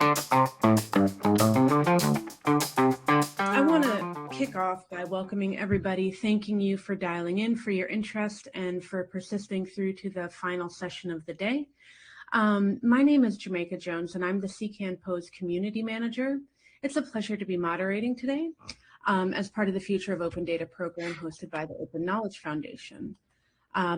I want to kick off by welcoming everybody, thanking you for dialing in, for your interest, and for persisting through to the final session of the day. My name is Jamaica Jones, and I'm the CKAN POSE Community Manager. It's a pleasure to be moderating today as part of the Future of Open Data program hosted by the Open Knowledge Foundation.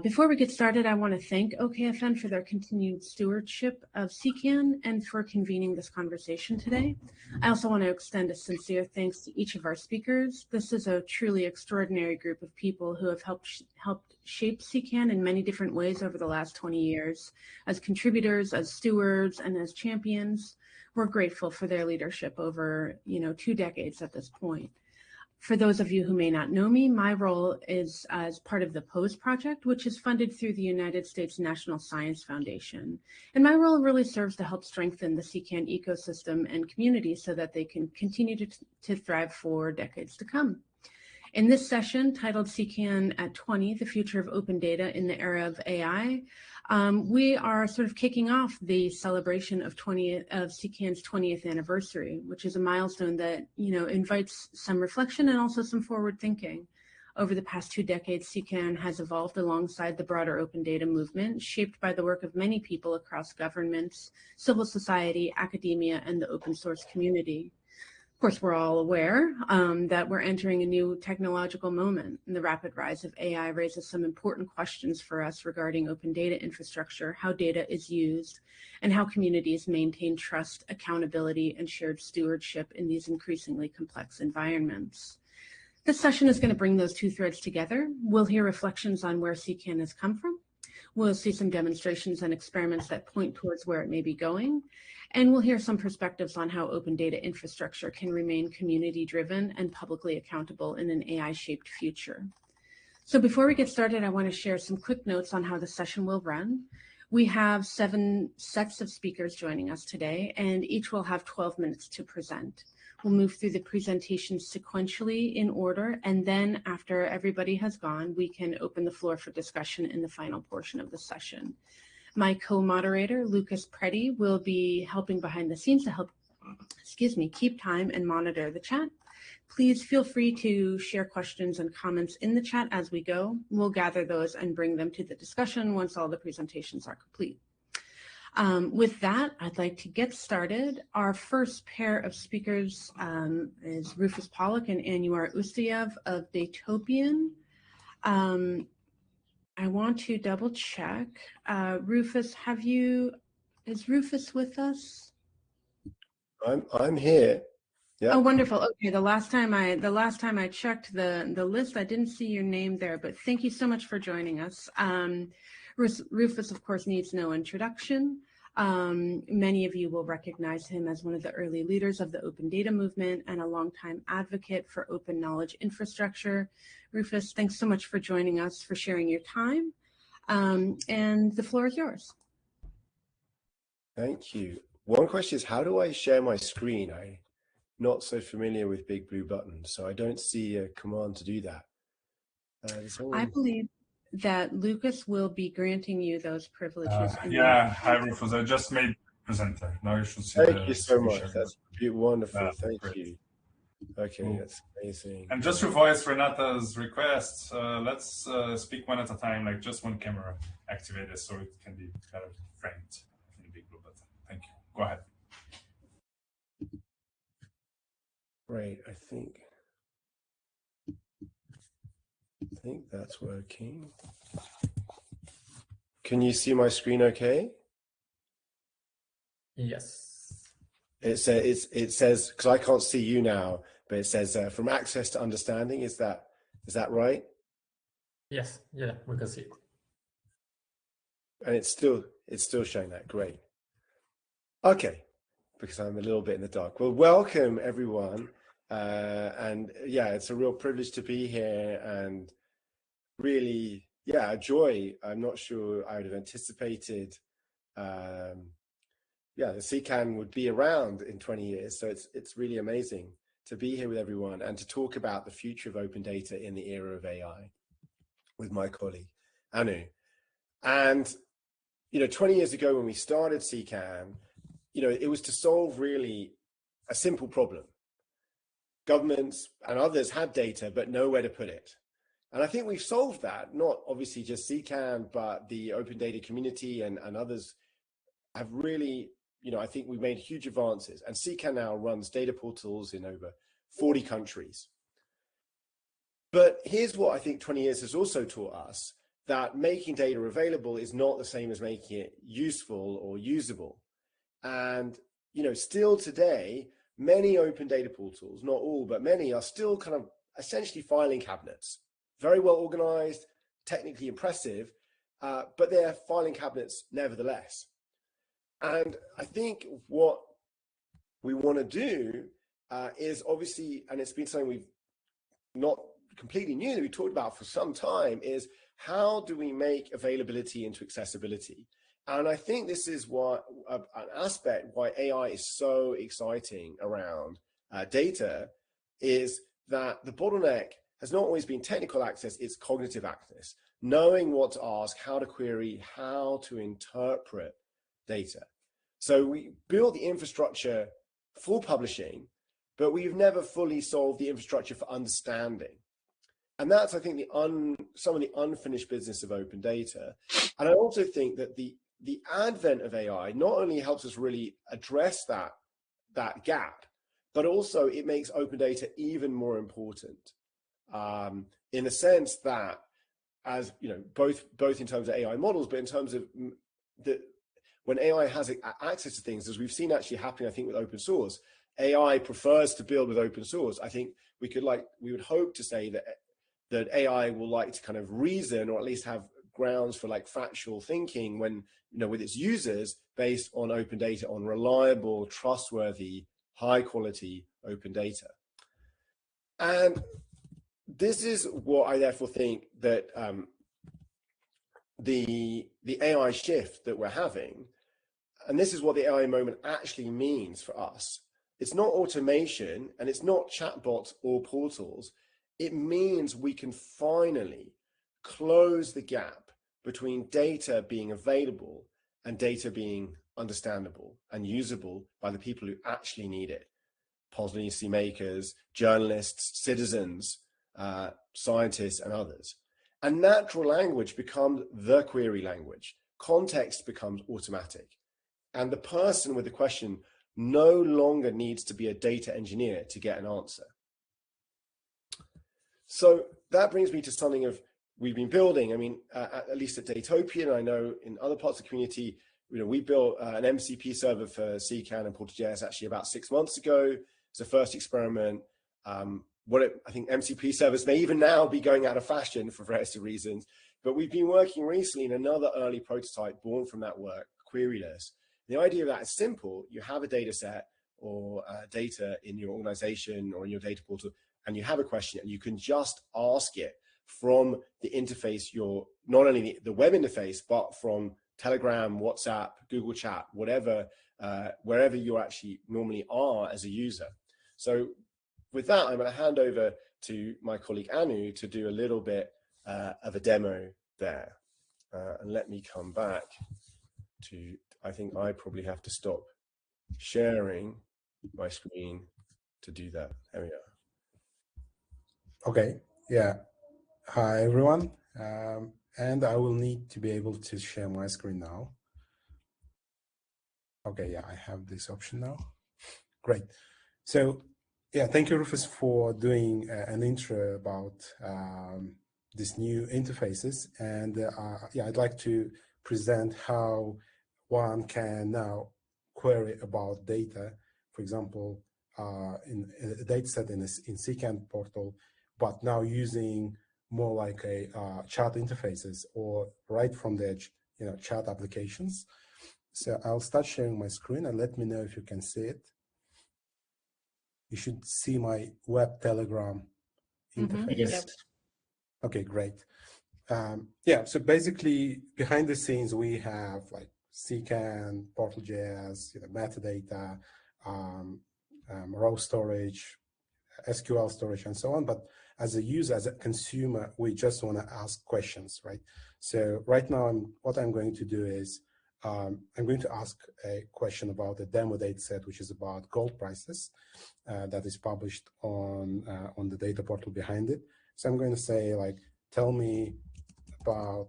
Before we get started, I want to thank OKFN for their continued stewardship of CKAN and for convening this conversation today. I also want to extend a sincere thanks to each of our speakers. This is a truly extraordinary group of people who have helped shape CKAN in many different ways over the last 20 years. As contributors, as stewards, and as champions, we're grateful for their leadership over 2 decades at this point. For those of you who may not know me, my role is as part of the POSE project, which is funded through the United States National Science Foundation. And my role really serves to help strengthen the CKAN ecosystem and community so that they can continue to thrive for decades to come. In this session, titled CKAN at 20, The Future of Open Data in the Era of AI, we are sort of kicking off the celebration of CKAN's 20th anniversary, which is a milestone that, invites some reflection and also some forward thinking. Over the past 2 decades, CKAN has evolved alongside the broader open data movement, shaped by the work of many people across governments, civil society, academia, and the open source community. Of course, we're all aware that we're entering a new technological moment, and the rapid rise of AI raises some important questions for us regarding open data infrastructure, how data is used, and how communities maintain trust, accountability, and shared stewardship in these increasingly complex environments. This session is going to bring those 2 threads together. We'll hear reflections on where CKAN has come from. We'll see some demonstrations and experiments that point towards where it may be going. And we'll hear some perspectives on how open data infrastructure can remain community-driven and publicly accountable in an AI-shaped future. So before we get started, I want to share some quick notes on how the session will run. We have 7 sets of speakers joining us today, and each will have 12 minutes to present. We'll move through the presentations sequentially in order, and then after everybody has gone, we can open the floor for discussion in the final portion of the session. My co-moderator, Lucas Preddy, will be helping behind the scenes to help, keep time and monitor the chat. Please feel free to share questions and comments in the chat as we go. We'll gather those and bring them to the discussion once all the presentations are complete. With that, I'd like to get started. Our first pair of speakers is Rufus Pollock and Anwar Ustayev of Datopian. I want to double check. Rufus, is Rufus with us? I'm here. Yeah. Oh, wonderful. Okay, the last time I checked the list, I didn't see your name there, but thank you so much for joining us. Rufus, of course, needs no introduction. Many of you will recognize him as one of the early leaders of the open data movement and a longtime advocate for open knowledge infrastructure. Rufus, thanks so much for joining us, for sharing your time, and the floor is yours. Thank you. One question is, how do I share my screen? I'm not so familiar with big blue buttons, so I don't see a command to do that. I believe that Lucas will be granting you those privileges. Yeah, hi Rufus, I just made presenter. Now you should see. Thank you so much. That's wonderful. Thank you. Okay, cool. That's amazing. And just to voice Renata's request, let's speak one at a time, like just one camera activated so it can be better framed in the big blue button. Thank you. Go ahead. Great, I think that's working. Can you see my screen okay? Yes. It says, because I can't see you now, but it says from access to understanding. Is that right? Yes, yeah, we can see it. And it's still showing that. Great. Okay, because I'm a little bit in the dark. Well, welcome everyone. And yeah, it's a real privilege to be here, and really, yeah, a joy. I'm not sure I would have anticipated the CKAN would be around in 20 years. So it's really amazing to be here with everyone and to talk about the future of open data in the era of AI with my colleague, Anu. And, 20 years ago when we started CKAN, it was to solve really a simple problem. Governments and others had data, but nowhere to put it. And I think we've solved that, not obviously just CKAN, but the open data community and others have really, I think we've made huge advances. And CKAN now runs data portals in over 40 countries. But here's what I think 20 years has also taught us, that making data available is not the same as making it useful or usable. And, still today, many open data portals, not all, but many, are still kind of essentially filing cabinets. Very well organized, technically impressive, but they're filing cabinets nevertheless. And I think what we want to do is obviously, and it's been something we've not completely new that we talked about for some time, is how do we make availability into accessibility? And I think this is what an aspect why AI is so exciting around data, is that the bottleneck has not always been technical access, it's cognitive access, knowing what to ask, how to query, how to interpret data. So we build the infrastructure for publishing, but we've never fully solved the infrastructure for understanding. And that's, I think, some of the unfinished business of open data. And I also think that the advent of AI not only helps us really address that gap, but also it makes open data even more important, in the sense that, as both in terms of AI models, but in terms of when AI has access to things, as we've seen actually happening, I think, with open source, AI prefers to build with open source. I think we would hope to say that AI will like to kind of reason, or at least have grounds for like factual thinking when, with its users, based on open data, on reliable, trustworthy, high quality open data. And this is what I therefore think that the AI shift that we're having, and this is what the AI moment actually means for us. It's not automation, and it's not chatbots or portals. It means we can finally close the gap between data being available and data being understandable and usable by the people who actually need it. Policy makers, journalists, citizens, scientists, and others. And natural language becomes the query language. Context becomes automatic. And the person with the question no longer needs to be a data engineer to get an answer. So that brings me to something we've been building. I mean, at least at Datopia, and I know in other parts of the community, we built an MCP server for CKAN and Portal.js actually about 6 months ago. It's the first experiment. I think MCP servers may even now be going out of fashion for various reasons, but we've been working recently in another early prototype born from that work, queryless. The idea of that is simple. You have a data set or data in your organization or in your data portal, and you have a question, and you can just ask it from the interface, not only the web interface, but from Telegram, WhatsApp, Google Chat, whatever, wherever you actually normally are as a user. So with that, I'm going to hand over to my colleague Anu to do a little bit of a demo there. And let me come back to, I think I probably have to stop sharing my screen to do that. There we are. Okay, yeah. Hi, everyone. And I will need to be able to share my screen now. Okay, yeah, I have this option now. Great. So, yeah, thank you, Rufus, for doing an intro about these new interfaces. And yeah, I'd like to present how one can now query about data, for example, in a data set in CKAN portal, but now using more like a chat interfaces or right from the edge, chat applications. So I'll start sharing my screen and let me know if you can see it. You should see my web Telegram interface. Yes. Okay, great. Yeah, so basically behind the scenes, we have like CKAN, Portal.js, metadata, raw storage, SQL storage, and so on. But as a user, as a consumer, we just want to ask questions, right? So right now, what I'm going to do is I'm going to ask a question about the demo data set, which is about gold prices that is published on the data portal behind it. So I'm going to say, like, tell me about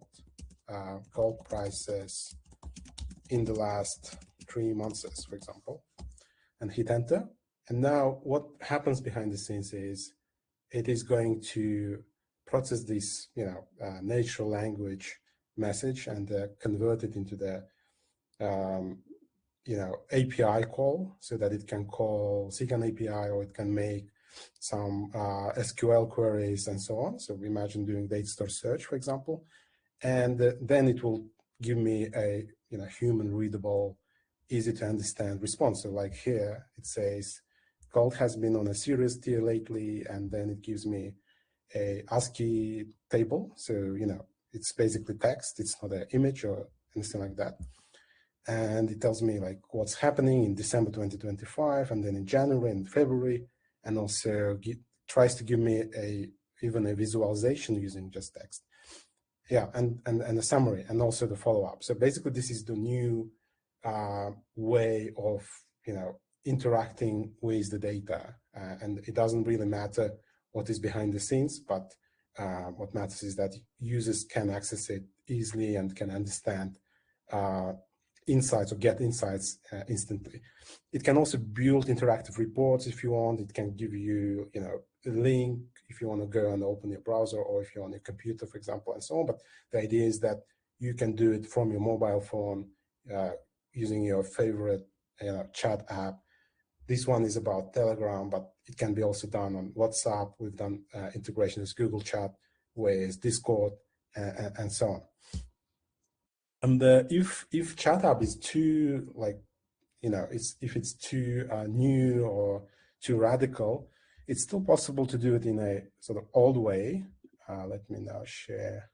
gold prices in the last 3 months, for example, and hit enter. And now what happens behind the scenes is it is going to process this, natural language message and convert it into the, API call, so that it can call CKAN API, or it can make some SQL queries and so on. So we imagine doing data store search, for example, and then it will give me a human readable, easy to understand response. So like here, it says gold has been on a serious tier lately, and then it gives me a ASCII table. So it's basically text. It's not an image or anything like that. And it tells me like what's happening in December 2025, and then in January and February, and also tries to give me even a visualization using just text. Yeah, and a summary, and also the follow-up. So basically, this is the new way of interacting with the data, and it doesn't really matter what is behind the scenes, but what matters is that users can access it easily and can understand insights or get insights instantly. It can also build interactive reports if you want. It can give you, a link if you want to go and open your browser, or if you're on your computer, for example, and so on. But the idea is that you can do it from your mobile phone using your favorite chat app. This one is about Telegram, but it can be also done on WhatsApp. We've done integration with Google Chat, with Discord, and so on. And if chat app is too if it's too new or too radical, it's still possible to do it in a sort of old way. Let me now share.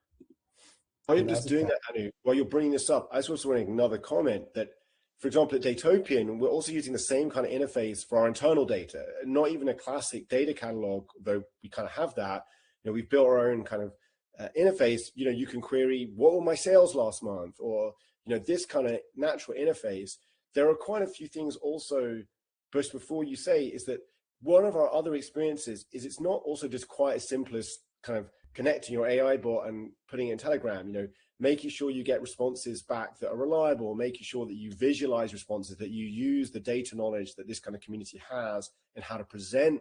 While you're just doing that, Anu, while you're bringing this up, I was also running another comment that, for example, at Datopian, we're also using the same kind of interface for our internal data, not even a classic data catalog, though we kind of have that. We've built our own kind of interface. You can query, what were my sales last month? Or, this kind of natural interface. There are quite a few things also, just before you say, is that one of our other experiences is it's not also just quite as simple as kind of connecting your AI bot and putting it in Telegram, making sure you get responses back that are reliable, making sure that you visualize responses, that you use the data knowledge that this kind of community has and how to present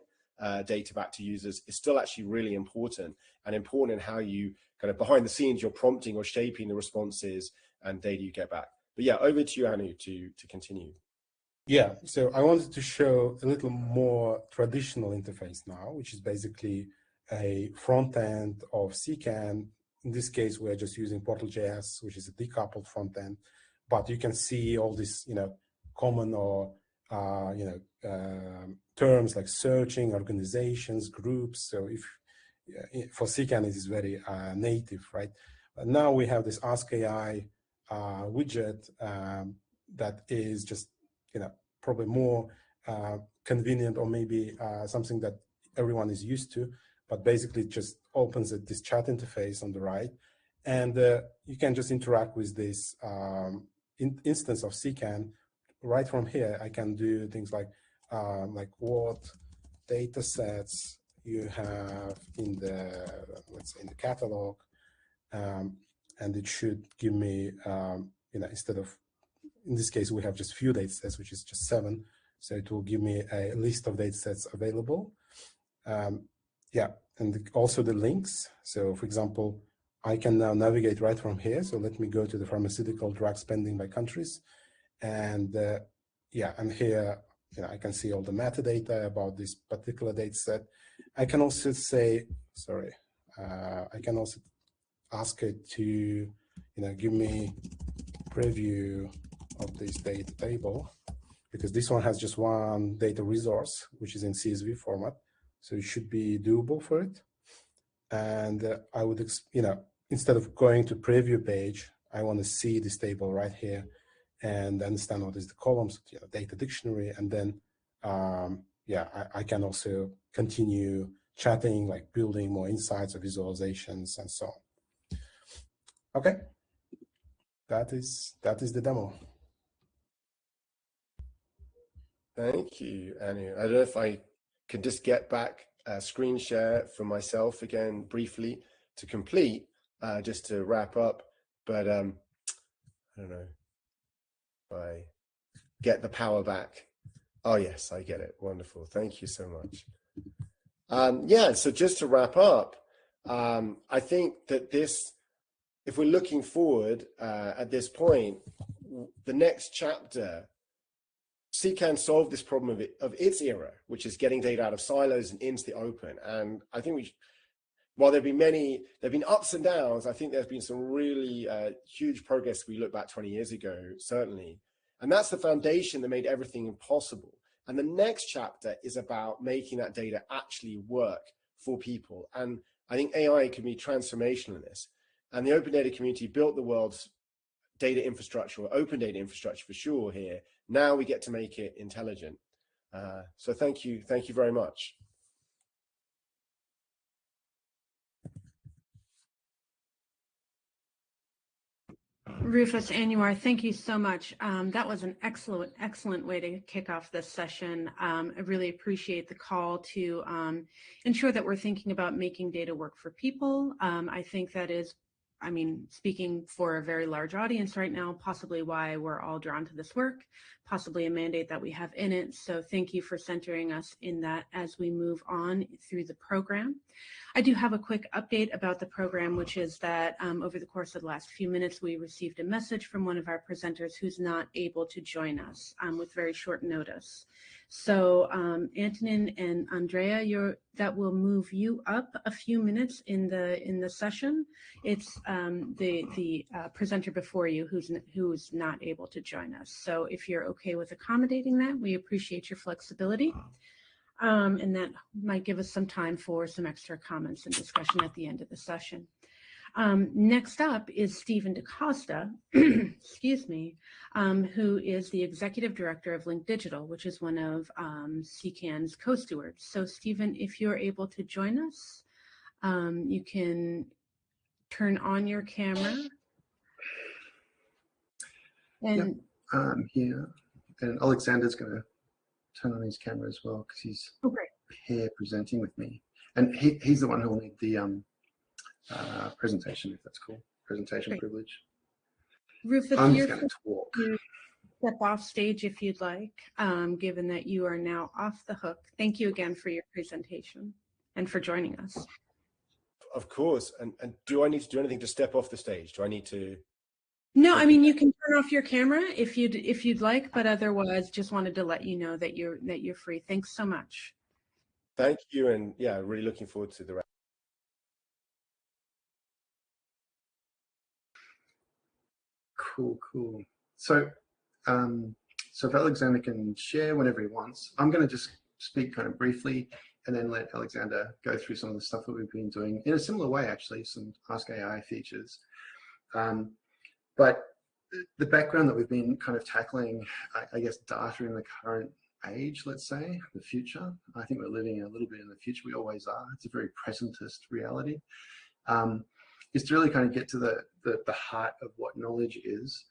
data back to users is still actually really important, and important in how you kind of behind the scenes, you're prompting or shaping the responses and data you get back. But yeah, over to you, Anu, to continue. Yeah, so I wanted to show a little more traditional interface now, which is basically a front end of CKAN. In this case, we're just using Portal.js, which is a decoupled front end, but you can see all these, common or, terms like searching, organizations, groups. So for CKAN, it is very native, right? But now we have this Ask AI widget that is just, probably more convenient, or maybe something that everyone is used to, but basically it just opens this chat interface on the right, and you can just interact with this instance of CKAN right from here. I can do things like what data sets you have in the, let's say, in the catalog, and it should give me, instead of, in this case, we have just few data sets, which is just 7. So it will give me a list of data sets available. Yeah, and also the links. So for example, I can now navigate right from here. So let me go to the pharmaceutical drug spending by countries. And yeah, and here, I can see all the metadata about this particular data set. I can also say, I can also ask it to, give me preview of this data table, because this one has just one data resource, which is in CSV format. So it should be doable for it. And I would, instead of going to preview page, I want to see this table right here and understand what is the columns, data dictionary. And then, yeah, I can also continue chatting, like building more insights or visualizations and so on. Okay. that is the demo. Thank you, Anu. I don't know if I can just get back a screen share for myself again briefly to complete, just to wrap up. But I don't know if I get the power back. Oh yes, I get it. Wonderful. Thank you so much. Yeah, so just to wrap up, I think that this, if we're looking forward at this point, the next chapter, CKAN solved this problem of its era, which is getting data out of silos and into the open. And I think while there've been ups and downs, I think there's been some really huge progress if we look back 20 years ago, certainly. And that's the foundation that made everything possible. And the next chapter is about making that data actually work for people. And I think AI can be transformational in this. And the open data community built the world's data infrastructure, or open data infrastructure for sure here. Now we get to make it intelligent. So thank you very much. Rufus, Anwar, thank you so much. That was an excellent way to kick off this session. I really appreciate the call to ensure that we're thinking about making data work for people. I think that is, I mean, speaking for a very large audience right now, possibly why we're all drawn to this work, possibly a mandate that we have in it. So thank you for centering us in that as we move on through the program. I do have a quick update about the program, which is that over the course of the last few minutes, we received a message from one of our presenters who's not able to join us with very short notice. So Antonin and Andrea, that will move you up a few minutes in the session. It's the presenter before you who's not able to join us. So if you're okay with accommodating that, we appreciate your flexibility. And that might give us some time for some extra comments and discussion at the end of the session. Next up is Stephen DaCosta, excuse me, who is the Executive Director of Link Digital, which is one of CKAN's co-stewards. So Stephen, if you're able to join us, you can turn on your camera. And yep, I'm here. And Alexander's going to turn on his camera as well because he's here presenting with me. And he's the one who will need the presentation, if that's cool. Presentation privilege. Rufus, I'm just going to talk. Step off stage if you'd like, given that you are now off the hook. Thank you again for your presentation and for joining us. Of course. And do I need to do anything to step off the stage? Do I need to? No, I mean, you can turn off your camera if you'd like, but otherwise just wanted to let you know that you're free. Thanks so much. Thank you, and yeah, really looking forward to the rest. Cool. So if Alexander can share whenever he wants, I'm going to just speak kind of briefly and then let Alexander go through some of the stuff that we've been doing in a similar way, actually, some Ask AI features. But the background that we've been kind of tackling, I guess, data in the current age, let's say, the future. I think we're living a little bit in the future. We always are. It's a very presentist reality. Is to really kind of get to the heart of what knowledge is.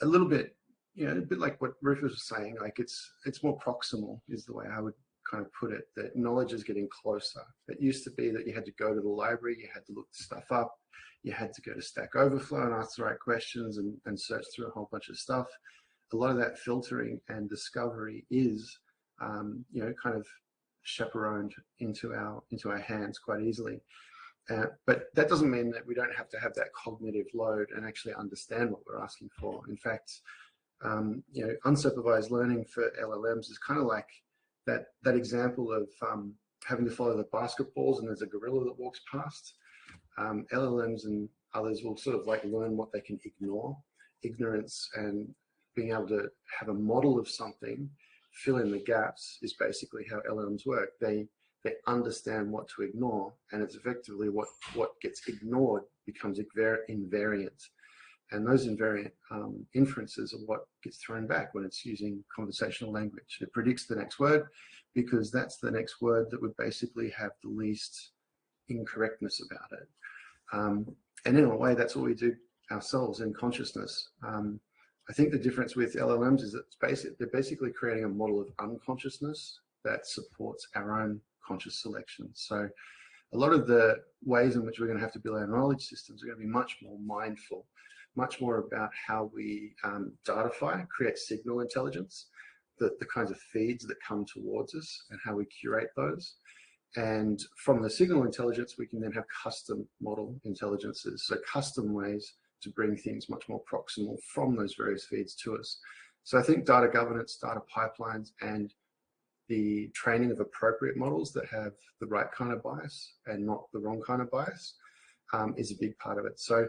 A little bit, you know, a bit like what Rufus was saying, like it's more proximal is the way I would kind of put it, that knowledge is getting closer. It used to be that you had to go to the library, you had to look stuff up, you had to go to Stack Overflow and ask the right questions and search through a whole bunch of stuff. A lot of that filtering and discovery is, you know, kind of chaperoned into our hands quite easily. But that doesn't mean that we don't have to have that cognitive load and actually understand what we're asking for. In fact, you know, unsupervised learning for LLMs is kind of like that example of having to follow the basketballs and there's a gorilla that walks past. LLMs and others will sort of like learn what they can ignore. Ignorance and being able to have a model of something, fill in the gaps is basically how LLMs work. They understand what to ignore, and it's effectively what gets ignored becomes invariant. And those invariant inferences are what gets thrown back when it's using conversational language. It predicts the next word because that's the next word that would basically have the least incorrectness about it. And in a way, that's what we do ourselves in consciousness. I think the difference with LLMs is that they're basically creating a model of unconsciousness that supports our own conscious selection. So a lot of the ways in which we're going to have to build our knowledge systems are going to be much more mindful, much more about how we datafy, create signal intelligence, the kinds of feeds that come towards us and how we curate those. And from the signal intelligence, we can then have custom model intelligences, so custom ways to bring things much more proximal from those various feeds to us. So I think data governance, data pipelines, and the training of appropriate models that have the right kind of bias and not the wrong kind of bias is a big part of it. So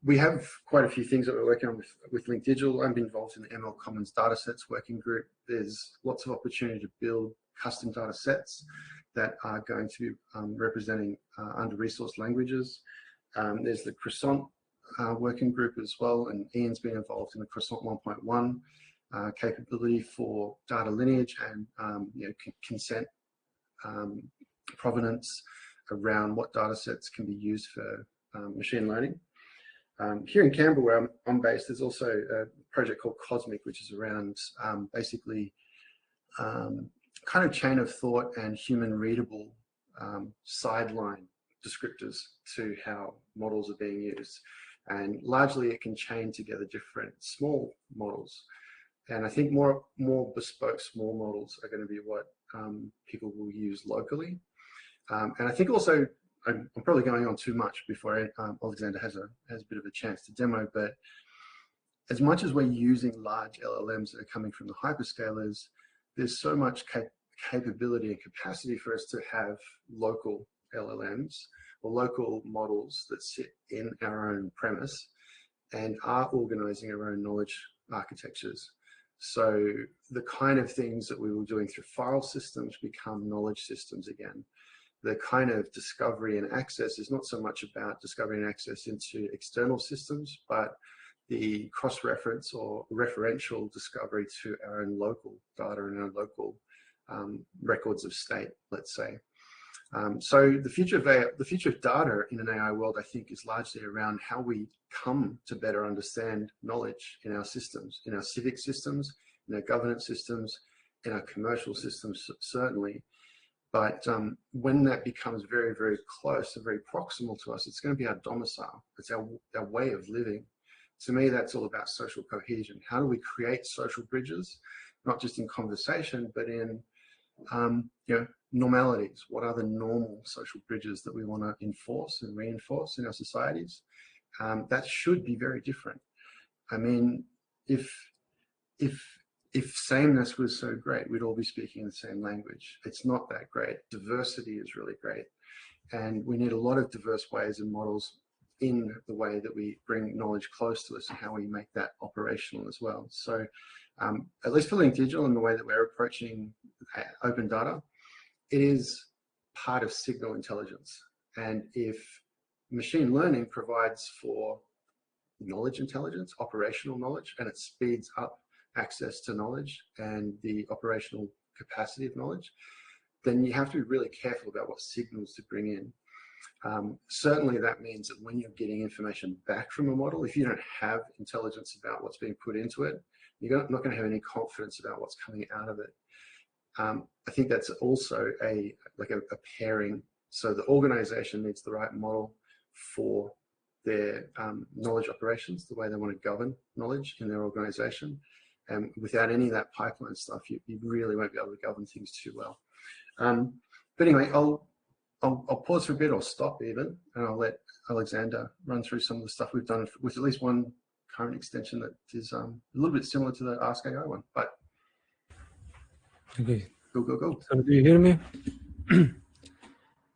we have quite a few things that we're working on with Link Digital. I'm involved in the ML Commons datasets working group. There's lots of opportunity to build custom data sets that are going to be representing under-resourced languages. There's the Croissant working group as well, and Ian's been involved in the Croissant 1.1 capability for data lineage and consent provenance around what data sets can be used for machine learning. Here in Canberra, where I'm based, there's also a project called Cosmic, which is around basically kind of chain of thought and human readable sideline descriptors to how models are being used. And largely it can chain together different small models. And I think more bespoke small models are going to be what people will use locally. And I think also, I'm probably going on too much before Alexander has a bit of a chance to demo, but as much as we're using large LLMs that are coming from the hyperscalers, there's so much capability and capacity for us to have local LLMs or local models that sit in our own premise and are organizing our own knowledge architectures. So the kind of things that we were doing through file systems become knowledge systems again. The kind of discovery and access is not so much about discovery and access into external systems, but the cross-reference or referential discovery to our own local data and our local records of state, let's say. So the future of data in an AI world, I think, is largely around how we come to better understand knowledge in our systems, in our civic systems, in our governance systems, in our commercial systems, certainly. But when that becomes very, very close and very proximal to us, it's going to be our domicile. It's our way of living. To me, that's all about social cohesion. How do we create social bridges, not just in conversation, but in normalities? What are the normal social bridges that we want to enforce and reinforce in our societies? That should be very different. I mean, if sameness was so great, we'd all be speaking the same language. It's not that great. Diversity is really great. And we need a lot of diverse ways and models in the way that we bring knowledge close to us and how we make that operational as well. So at least for Link Digital and the way that we're approaching open data, it is part of signal intelligence. And if machine learning provides for knowledge intelligence, operational knowledge, and it speeds up access to knowledge and the operational capacity of knowledge, then you have to be really careful about what signals to bring in. Certainly that means that when you're getting information back from a model, if you don't have intelligence about what's being put into it, you're not going to have any confidence about what's coming out of it. I think that's also a pairing. So the organization needs the right model for their knowledge operations, the way they want to govern knowledge in their organization. And without any of that pipeline stuff, you really won't be able to govern things too well. But anyway, I'll pause for a bit, or stop even, and I'll let Alexander run through some of the stuff we've done with at least one current extension that is a little bit similar to the Ask AI one. But okay, go. So do you hear me?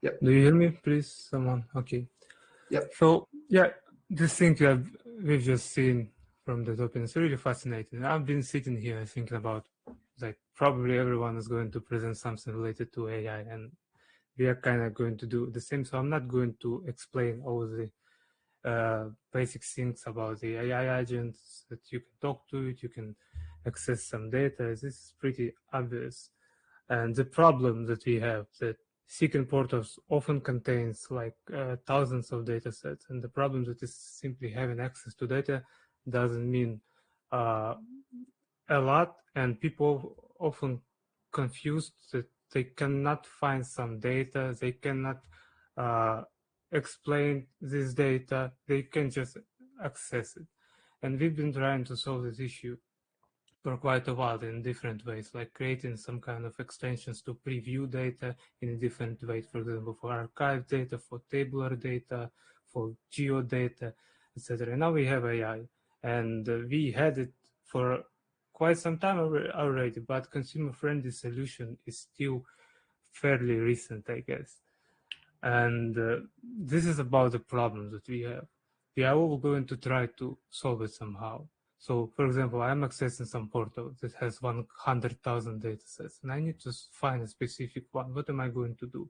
Yep. Do you hear me, please, someone? Okay. Yep. So yeah, this thing we've just seen from the top is really fascinating. I've been sitting here thinking about, like, probably everyone is going to present something related to AI, and we are kind of going to do the same. So I'm not going to explain all the basic things about the AI agents that you can talk to it, you can access some data. This is pretty obvious. And the problem that we have, that CKAN portals often contains like thousands of data sets, and the problem that is simply having access to data doesn't mean a lot, and people often confused that they cannot find some data, they cannot explain this data, they can just access it. And we've been trying to solve this issue for quite a while in different ways, like creating some kind of extensions to preview data in different ways, for example, for archive data, for tabular data, for geodata, etc. Now we have AI, and we had it for quite some time already, but consumer-friendly solution is still fairly recent, I guess. And this is about the problems that we have. We are all going to try to solve it somehow. So, for example, I'm accessing some portal that has 100,000 data sets, and I need to find a specific one. What am I going to do?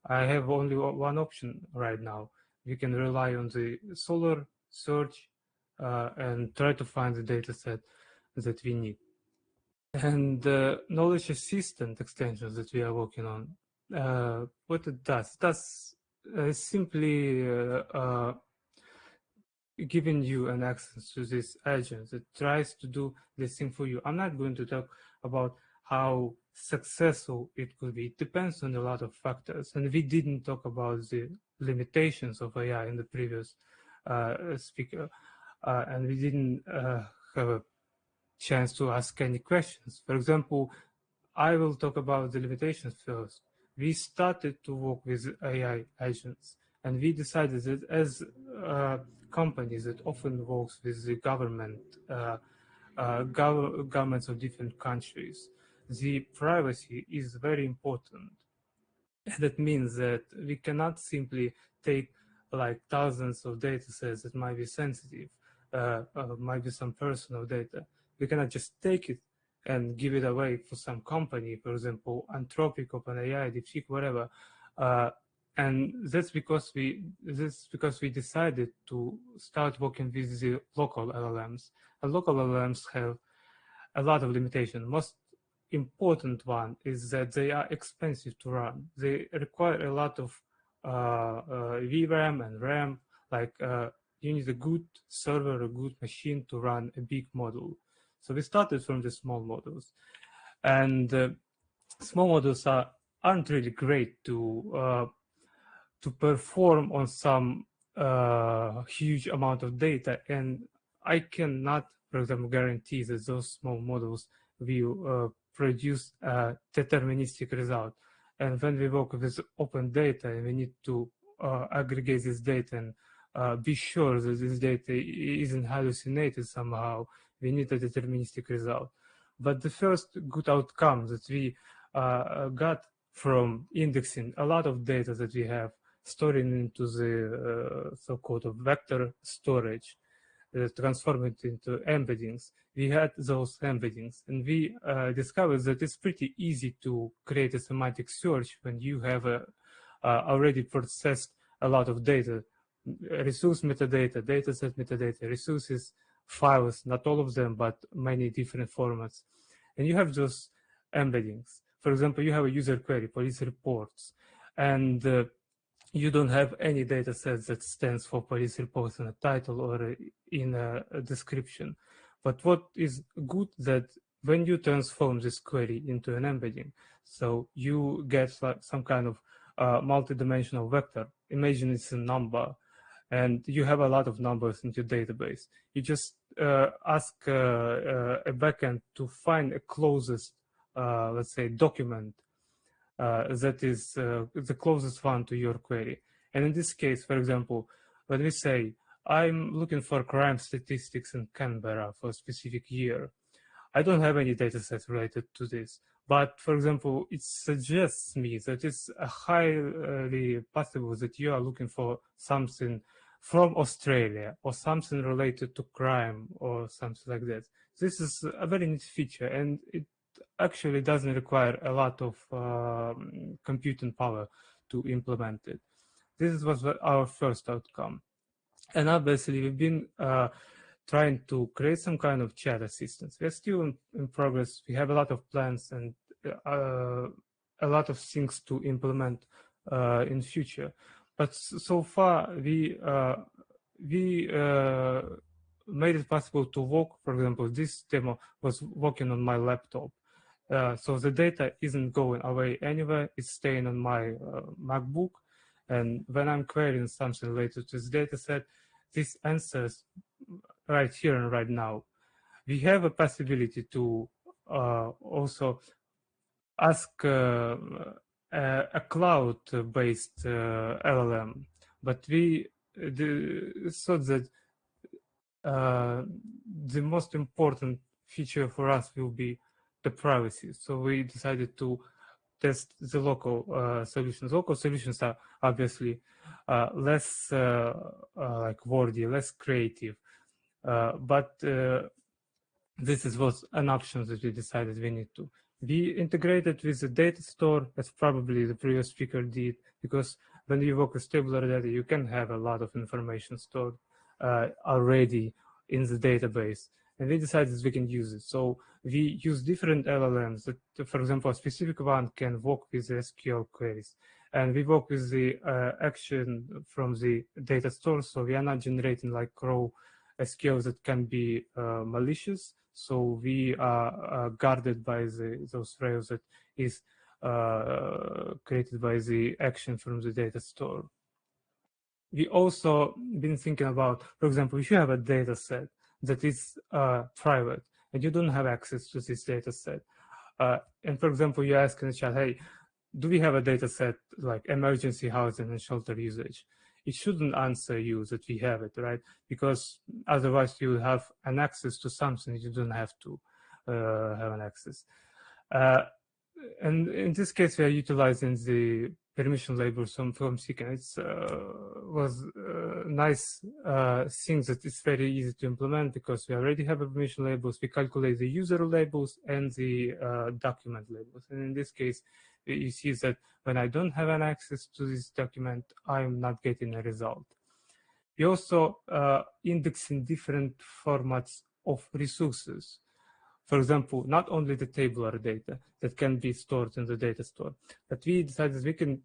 I have only one option right now. We can rely on the Solr search and try to find the data set that we need. And the knowledge assistant extensions that we are working on, what it does simply giving you an access to this agent that tries to do this thing for you. I'm not going to talk about how successful it could be. It depends on a lot of factors, and we didn't talk about the limitations of AI in the previous speaker, and we didn't have a chance to ask any questions. For example, I will talk about the limitations first. We started to work with AI agents, and we decided that as companies that often works with the governments of different countries, the privacy is very important. And that means that we cannot simply take like thousands of data sets that might be sensitive, might be some personal data. We cannot just take it and give it away for some company, for example, Anthropic, OpenAI, DeepSeek, whatever. And that's because we decided to start working with the local LLMs. And local LLMs have a lot of limitations. Most important one is that they are expensive to run. They require a lot of VRAM and RAM. Like you need a good server, a good machine to run a big model. So we started from the small models, and small models aren't really great to perform on some huge amount of data, and I cannot, for example, guarantee that those small models will produce a deterministic result. And when we work with open data, we need to aggregate this data and be sure that this data isn't hallucinated somehow. We need a deterministic result. But the first good outcome that we got from indexing a lot of data that we have, storing into the so-called vector storage, transform it into embeddings. We had those embeddings, and we discovered that it's pretty easy to create a semantic search when you have already processed a lot of data, resource metadata, dataset metadata, resources, files, not all of them, but many different formats. And you have those embeddings. For example, you have a user query, police reports, and you don't have any data set that stands for police reports in a title or in a description. But what is good that when you transform this query into an embedding, so you get like some kind of multi-dimensional vector. Imagine it's a number, and you have a lot of numbers in your database. You just ask a backend to find a closest, let's say, document that is the closest one to your query. And in this case, for example, when we say, I'm looking for crime statistics in Canberra for a specific year, I don't have any data sets related to this. But for example, it suggests me that it's highly possible that you are looking for something from Australia or something related to crime or something like that. This is a very neat feature, and it actually doesn't require a lot of computing power to implement it. This was our first outcome. And obviously, we've been trying to create some kind of chat assistance. We're still in progress. We have a lot of plans, and a lot of things to implement in future. But so far, we made it possible to work. For example, this demo was working on my laptop. So the data isn't going away anywhere. It's staying on my MacBook. And when I'm querying something related to this data set, this answers right here and right now. We have a possibility to also ask a cloud-based LLM, but we thought that the most important feature for us will be the privacy. So we decided to test the local solutions. Local solutions are obviously less like wordy, less creative, but this was an option that we decided we need to. We integrated with the data store, as probably the previous speaker did, because when you work with tabular data, you can have a lot of information stored already in the database. And we decided we can use it. So we use different LLMs that, for example, a specific one can work with SQL queries. And we work with the action from the data store. So we are not generating like raw SQLs that can be malicious. So we are guarded by those rails that is created by the action from the data store. We also been thinking about, for example, if you have a data set that is private and you don't have access to this data set, and for example, you ask in the chat, hey, do we have a data set like emergency housing and shelter usage? It shouldn't answer you that we have it, right? Because otherwise you have an access to something you don't have to have an access. And in this case, we are utilizing the permission labels from CKAN. It was a nice thing that it's very easy to implement because we already have permission labels. We calculate the user labels and the document labels. And in this case, you see that when I don't have an access to this document, I'm not getting a result. We also index in different formats of resources. For example, not only the tabular data that can be stored in the data store, but we decided we can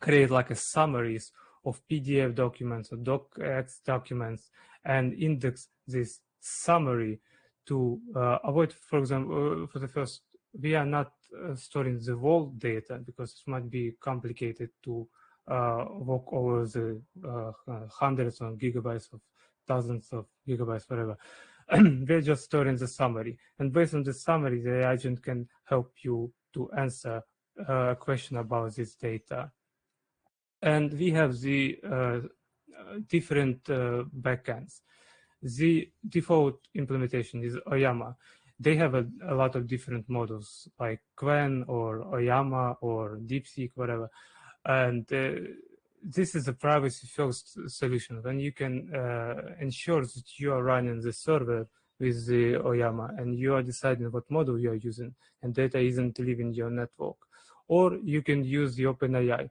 create like a summaries of PDF documents or docx documents and index this summary to avoid, for example, for the first, we are not storing the whole data because it might be complicated to walk over the hundreds of gigabytes of thousands of gigabytes, whatever. We're just storing the summary. And based on the summary, the agent can help you to answer a question about this data. And we have the different backends. The default implementation is Oyama. They have a lot of different models like CKAN or Oyama or DeepSeek, whatever. And this is a privacy-first solution when you can ensure that you are running the server with the Oyama and you are deciding what model you are using and data isn't leaving your network. Or you can use the OpenAI.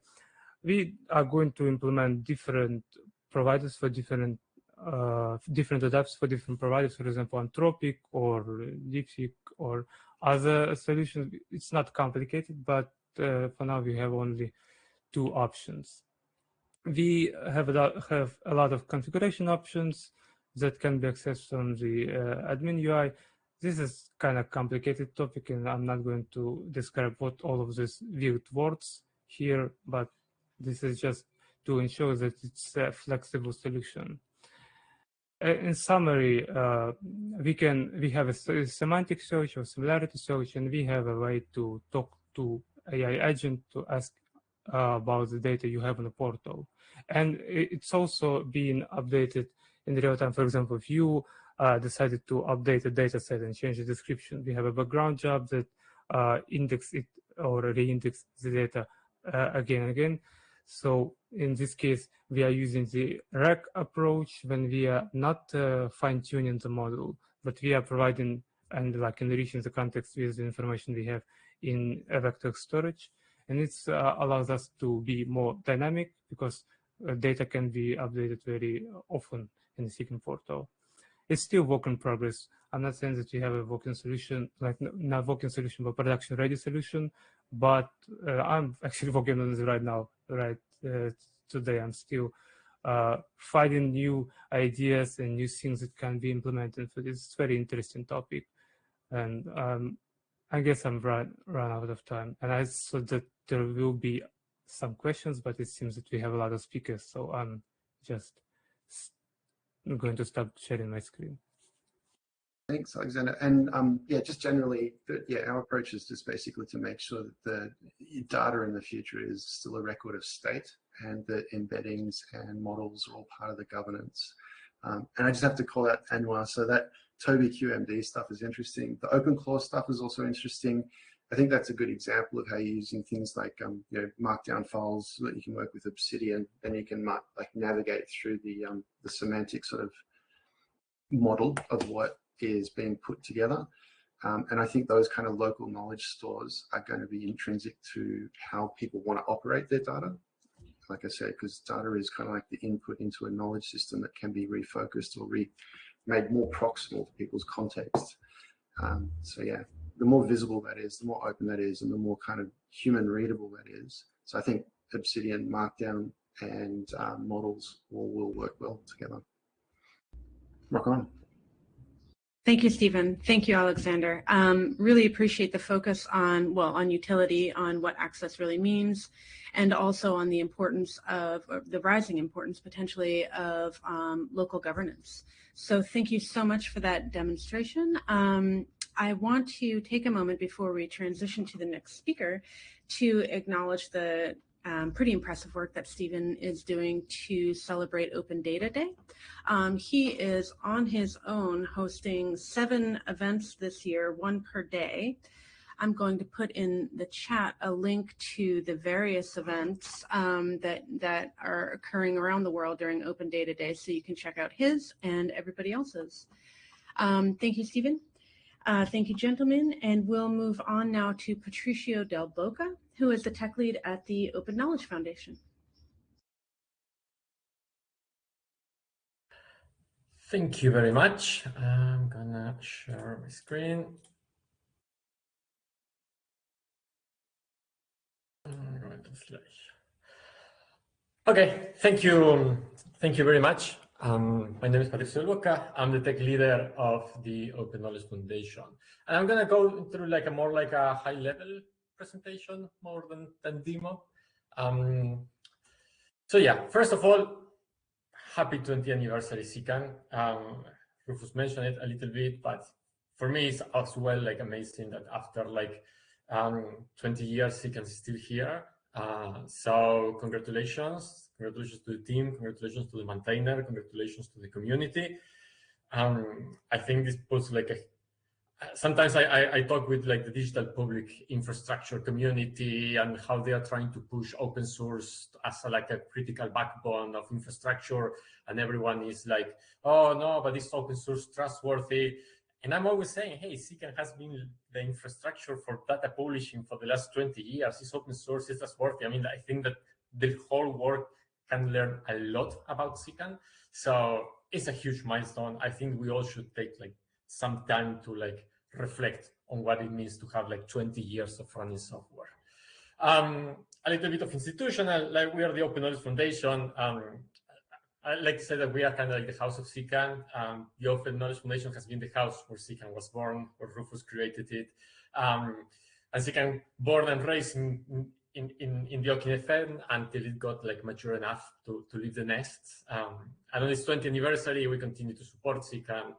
We are going to implement different providers for different adapts for different providers, for example, Anthropic or DeepSeek or other solutions. It's not complicated, but for now we have only two options. We have a lot of configuration options that can be accessed from the admin UI. This is kind of complicated topic, and I'm not going to describe what all of this weird words here, but this is just to ensure that it's a flexible solution. In summary, we have a semantic search or similarity search, and we have a way to talk to AI agent to ask about the data you have on the portal. And it's also being updated in real time. For example, if you decided to update a data set and change the description, we have a background job that index it or reindex the data again and again. So in this case, we are using the RAG approach when we are not fine-tuning the model, but we are providing and like enriching the context with the information we have in a vector storage. And it allows us to be more dynamic because data can be updated very often in the CKAN portal. it's still work in progress. I'm not saying that we have a working solution, like not working solution, but production ready solution. But I'm actually working on it right now, today. I'm still finding new ideas and new things that can be implemented for this very interesting topic. And I guess I'm run out of time. And I saw that there will be some questions, but it seems that we have a lot of speakers. So I'm just going to stop sharing my screen. Thanks, Alexander. And yeah, just generally, our approach is just basically to make sure that the data in the future is still a record of state, and that embeddings and models are all part of the governance. And I just have to call out Anwar, so that Toby QMD stuff is interesting. The OpenClaw stuff is also interesting. I think that's a good example of how you're using things like markdown files so that you can work with Obsidian, and you can navigate through the semantic sort of model of what is being put together. And I think those kind of local knowledge stores are going to be intrinsic to how people want to operate their data. Like I said, because data is kind of like the input into a knowledge system that can be refocused or made more proximal to people's context. So yeah, the more visible that is, the more open that is, and the more kind of human readable that is. So I think Obsidian, Markdown, and models will work well together. Rock on. Thank you, Stephen. Thank you, Alexander. Really appreciate the focus on, on utility, on what access really means, and also on the importance of, or the rising importance potentially of local governance. So thank you so much for that demonstration. I want to take a moment before we transition to the next speaker to acknowledge the pretty impressive work that Stephen is doing to celebrate Open Data Day. He is on his own hosting 7 events this year, 1 per day. I'm going to put in the chat a link to the various events that are occurring around the world during Open Data Day, so you can check out his and everybody else's. Thank you, Stephen. Thank you, gentlemen, and we'll move on now to Patricio Del Boca, who is the tech lead at the Open Knowledge Foundation. Thank you very much. I'm gonna share my screen. I'm going to slash. Okay, thank you very much. My name is Patricio Del Boca. I'm the tech leader of the Open Knowledge Foundation, and I'm gonna go through like a high-level presentation more than demo. So yeah, first of all, happy 20th anniversary CKAN. Rufus mentioned it a little bit, but for me it's as well like amazing that after like 20 years CKAN is still here. So congratulations to the team, congratulations to the maintainer, congratulations to the community. I think this puts like sometimes I talk with like the digital public infrastructure community and how they are trying to push open source as like a critical backbone of infrastructure, and everyone is like, oh no, but it's open source trustworthy. And I'm always saying, hey, CKAN has been the infrastructure for data publishing for the last 20 years. It's open source, it's trustworthy. I mean, I think that the whole world can learn a lot about CKAN. So it's a huge milestone. I think we all should take like some time to like reflect on what it means to have like 20 years of running software. A little bit of institutional, like we are the Open Knowledge Foundation. I like to say that we are kind of like the house of CKAN. The Open Knowledge Foundation has been the house where CKAN was born, where Rufus created it. And CKAN born and raised in the Okin FM until it got like mature enough to leave the nest. And on its 20th anniversary, we continue to support CKAN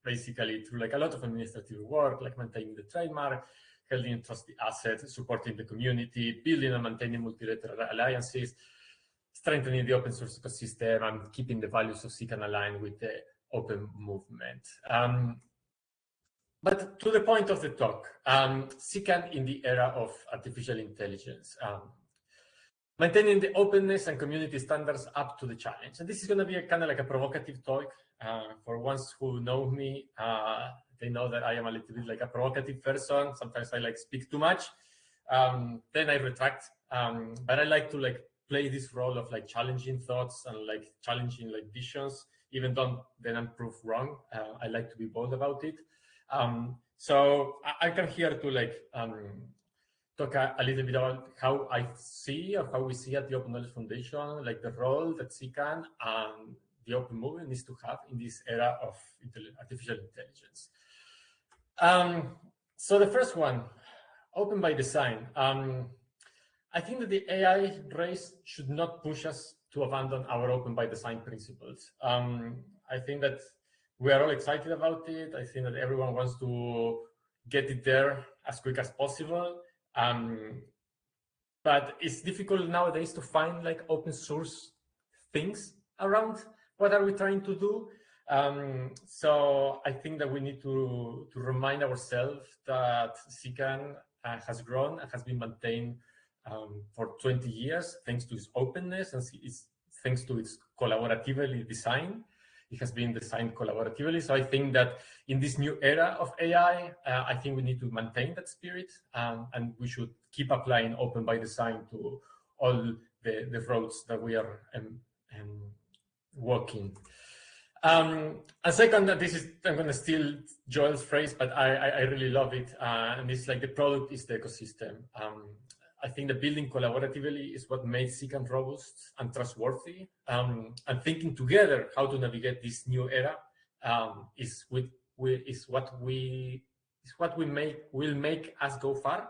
basically through like a lot of administrative work, like maintaining the trademark, holding and trusted assets, supporting the community, building and maintaining multilateral alliances, strengthening the open source ecosystem, and keeping the values of CKAN aligned with the open movement. But to the point of the talk, CKAN in the era of artificial intelligence, maintaining the openness and community standards up to the challenge. And this is going to be a kind of like a provocative talk. For ones who know me, they know that I am a little bit like a provocative person. Sometimes I like speak too much. Then I retract. But I like to like play this role of like challenging thoughts and like challenging like visions even though then I'm proved wrong. I like to be bold about it. So I come here to like talk a little bit about how I see, or how we see at the Open Knowledge Foundation, like the role that CKAN and the open movement needs to have in this era of artificial intelligence. So the first one, open by design. I think that the AI race should not push us to abandon our open by design principles. I think that we are all excited about it. I think that everyone wants to get it there as quick as possible. But it's difficult nowadays to find like open source things around. What are we trying to do? So I think that we need to remind ourselves that CKAN has grown and has been maintained for 20 years, thanks to its openness and thanks to its collaboratively design. It has been designed collaboratively. So I think that in this new era of AI, I think we need to maintain that spirit, and we should keep applying open by design to all the roads that we are walking. And second, I'm going to steal Joel's phrase, but I really love it. And it's like the product is the ecosystem. I think that building collaboratively is what makes CKAN robust and trustworthy. And thinking together how to navigate this new era is what will make us go far.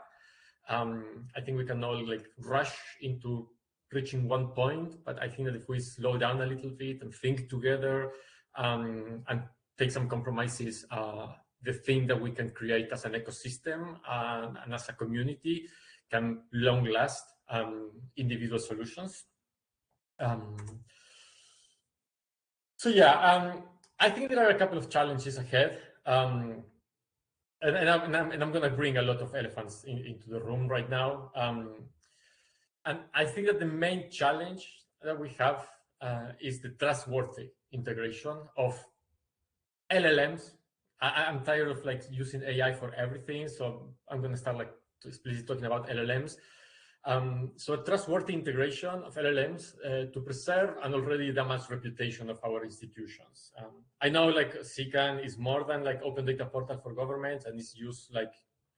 I think we can all like rush into reaching one point, but I think that if we slow down a little bit and think together and take some compromises, the thing that we can create as an ecosystem and as a community can long last individual solutions. So yeah, I think there are a couple of challenges ahead. And I'm going to bring a lot of elephants into the room right now. And I think that the main challenge that we have is the trustworthy integration of LLMs. I'm tired of like using AI for everything, so I'm going to start like explicitly talking about LLMs. So a trustworthy integration of LLMs to preserve an already damaged reputation of our institutions. I know like CKAN is more than like open data portal for governments and is used like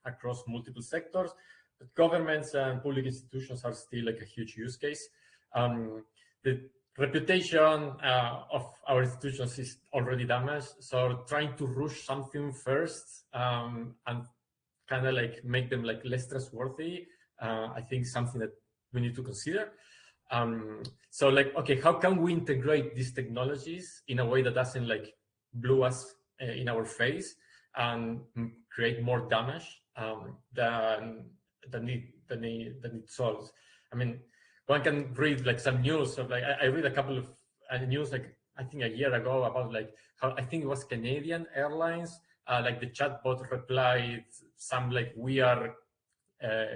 across multiple sectors, but governments and public institutions are still like a huge use case. The reputation of our institutions is already damaged, so trying to rush something first and kind of like make them like less trustworthy, I think something that we need to consider. So like, okay, how can we integrate these technologies in a way that doesn't like blow us in our face and create more damage than it solves? I mean, one can read like some news of like, I read a couple of news like I think a year ago about like how I think it was Canadian Airlines, like the chatbot replied some like weird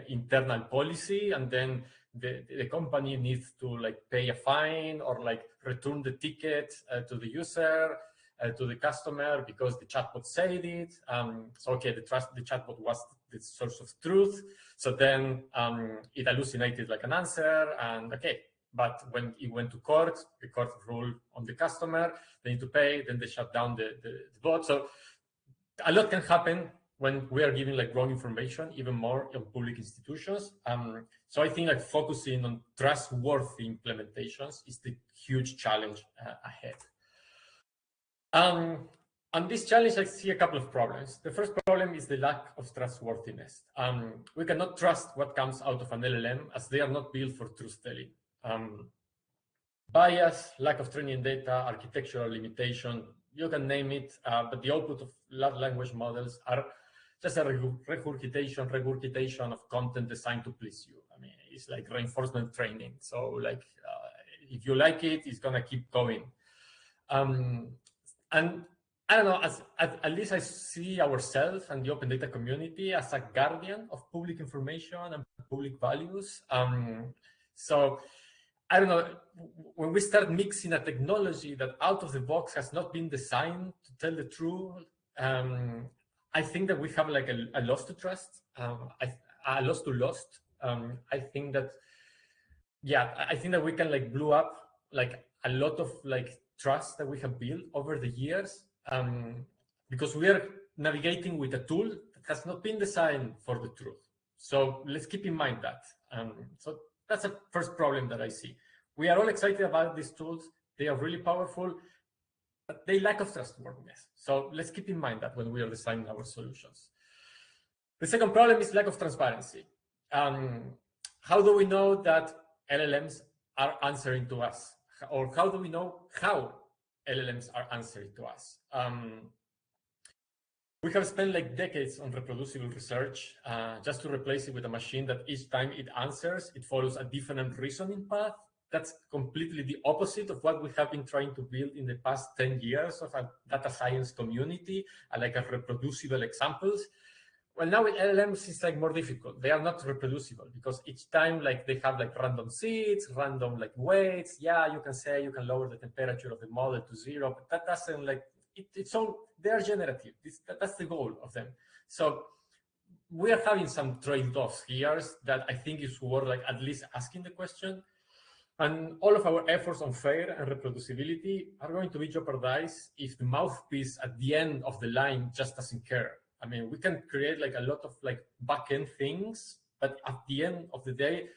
internal policy, and then the company needs to like pay a fine or like return the ticket to the user, to the customer, because the chatbot said it. So okay, the chatbot was the source of truth. So then it hallucinated like an answer, and okay. But when it went to court, the court ruled on the customer, they need to pay, then they shut down the bot. So a lot can happen when we are giving like wrong information, even more in public institutions. So I think like focusing on trustworthy implementations is the huge challenge ahead. On this challenge, I see a couple of problems. The first problem is the lack of trustworthiness. We cannot trust what comes out of an LLM as they are not built for truth-telling. Bias, lack of training data, architectural limitation, you can name it, but the output of large language models are just a regurgitation of content designed to please you. I mean, it's like reinforcement training. So like, if you like it, it's gonna keep going. And I don't know, at least I see ourselves and the open data community as a guardian of public information and public values. So I don't know, when we start mixing a technology that out of the box has not been designed to tell the truth, I think that we have like a loss to trust, a loss to lost. I think that, yeah, I think that we can like blow up like a lot of like trust that we have built over the years, because we are navigating with a tool that has not been designed for the truth. So let's keep in mind that. So that's the first problem that I see. We are all excited about these tools. They are really powerful, but they lack of trustworthiness. So let's keep in mind that when we are designing our solutions. The second problem is lack of transparency. How do we know that LLMs are answering to us? Or how do we know how LLMs are answering to us? We have spent like decades on reproducible research just to replace it with a machine that each time it answers, it follows a different reasoning path. That's completely the opposite of what we have been trying to build in the past 10 years of a data science community, like a reproducible examples. Well, now with LLMs, it's like more difficult. They are not reproducible because each time like they have like random seeds, random like weights. Yeah, you can say you can lower the temperature of the model to 0, but that doesn't like, it's all, they are generative. That's the goal of them. So we are having some trade-offs here that I think is worth like at least asking the question. And all of our efforts on FAIR and reproducibility are going to be jeopardized if the mouthpiece at the end of the line just doesn't care. I mean, we can create like a lot of like back-end things, but at the end of the day,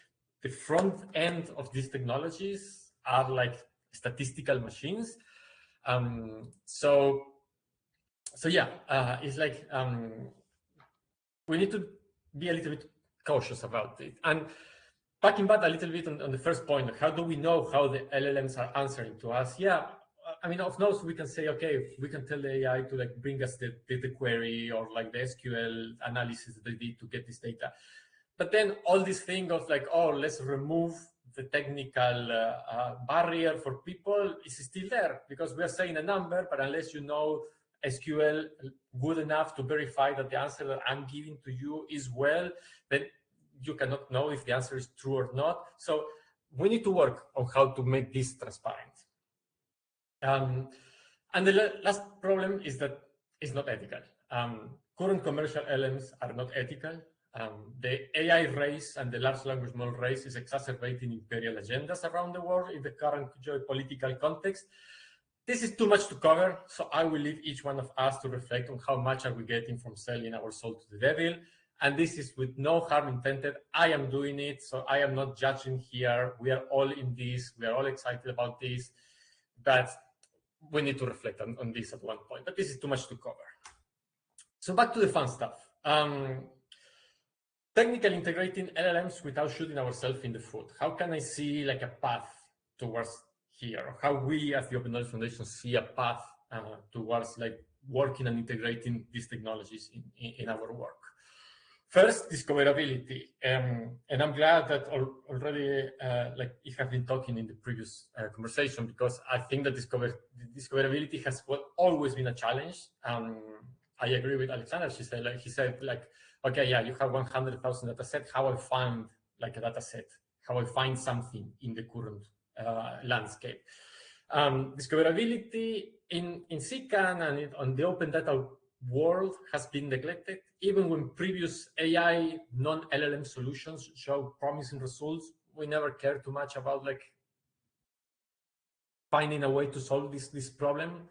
the front end of these technologies are like statistical machines. So yeah, it's like we need to be a little bit cautious about it. And backing back a little bit on the first point, how do we know how the LLMs are answering to us? Yeah, I mean, of course, we can say, okay, we can tell the AI to like bring us the query or like the SQL analysis that they did to get this data. But then all this thing of like, oh, let's remove the technical barrier for people is still there because we are saying a number, but unless you know SQL good enough to verify that the answer that I'm giving to you is well, then you cannot know if the answer is true or not. So we need to work on how to make this transparent. And the last problem is that it's not ethical. Current commercial LLMs are not ethical. The AI race and the large language model race is exacerbating imperial agendas around the world in the current geopolitical context. This is too much to cover, so I will leave each one of us to reflect on how much are we getting from selling our soul to the devil. And this is with no harm intended. I am doing it, so I am not judging here. We are all in this. We are all excited about this. But we need to reflect on this at one point. But this is too much to cover. So back to the fun stuff. Technically integrating LLMs without shooting ourselves in the foot. How can I see like a path towards here? Or how we as the Open Knowledge Foundation see a path towards like working and integrating these technologies in our work? First, discoverability, and I'm glad that already like it has been talking in the previous conversation, because I think that discoverability has always been a challenge. I agree with Alexander. He said like, okay, yeah, you have 100,000 data set. How I find like a data set? How I find something in the current landscape? Discoverability in CKAN and on the open data world has been neglected. Even when previous AI non-LLM solutions show promising results, we never cared too much about like finding a way to solve this problem.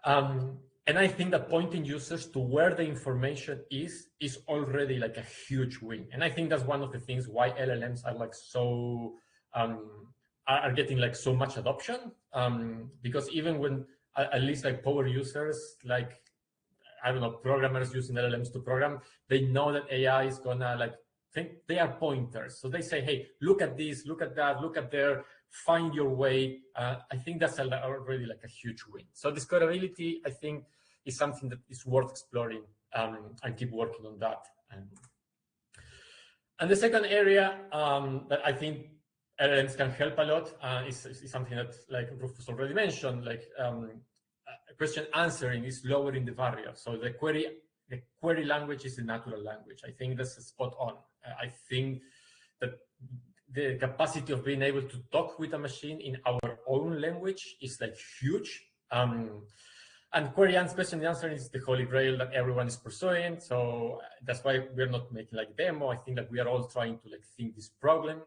And I think that pointing users to where the information is already like a huge win. And I think that's one of the things why LLMs are like so are getting like so much adoption. Because even when at least like power users, like I don't know, programmers using LLMs to program, they know that AI is gonna like think they are pointers. So they say, hey, look at this, look at that, look at there, find your way. I think that's already like a huge win. So discoverability, I think, is something that is worth exploring and keep working on that. And the second area that I think LLMs can help a lot is something that like Rufus already mentioned, like question answering is lowering the barrier. So the query language is the natural language. I think that's spot on. I think that the capacity of being able to talk with a machine in our own language is like huge. And query and question answering is the holy grail that everyone is pursuing. So that's why we're not making like demo. I think that we are all trying to like think this problem.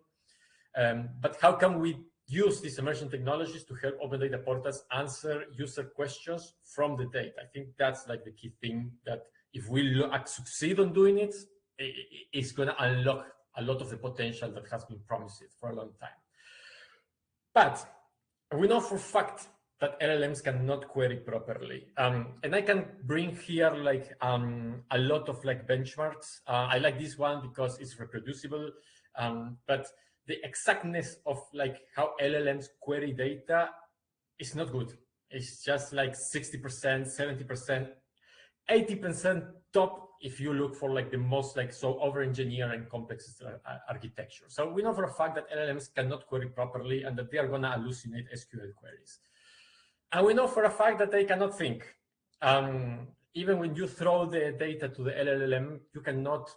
But how can we use these emerging technologies to help open data portals answer user questions from the data. I think that's like the key thing, that if we succeed on doing it, it's going to unlock a lot of the potential that has been promised for a long time. But we know for a fact that LLMs cannot query properly. And I can bring here like a lot of like benchmarks. I like this one because it's reproducible, but the exactness of like how LLMs query data is not good. It's just like 60%, 70%, 80% top if you look for like the most like so over-engineered and complex architecture. So we know for a fact that LLMs cannot query properly and that they are going to hallucinate SQL queries. And we know for a fact that they cannot think. Even when you throw the data to the LLM, you cannot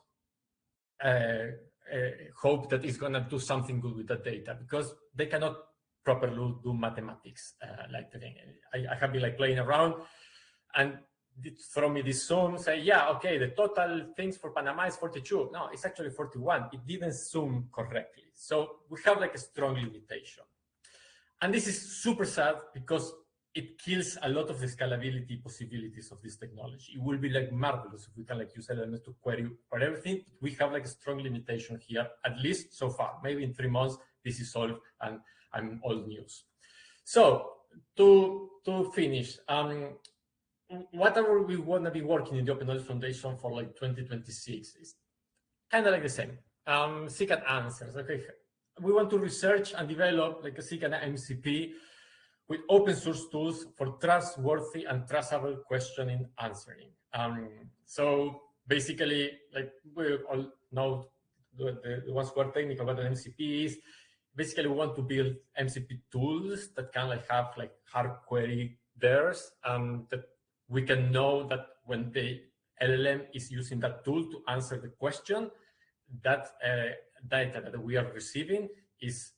hope that it's going to do something good with that data, because they cannot properly do mathematics. Like the thing, I have been like playing around, and throw me this zoom, say, yeah, okay, the total things for Panama is 42. No, it's actually 41. It didn't zoom correctly. So we have like a strong limitation. And this is super sad because it kills a lot of the scalability possibilities of this technology. It will be like marvelous if we can like use LLMs to query for everything. We have like a strong limitation here, at least so far. Maybe in 3 months, this is solved and I'm old news. So to finish, whatever we want to be working in the Open Knowledge Foundation for like 2026 is kind of like the same. CKAN answers. Okay, we want to research and develop like a CKAN MCP with open source tools for trustworthy and trustable questioning answering. So basically, like we all know, the ones who are technical what an MCP is. Basically, we want to build MCP tools that can like have like hard query theirs, that we can know that when the LLM is using that tool to answer the question, that data that we are receiving is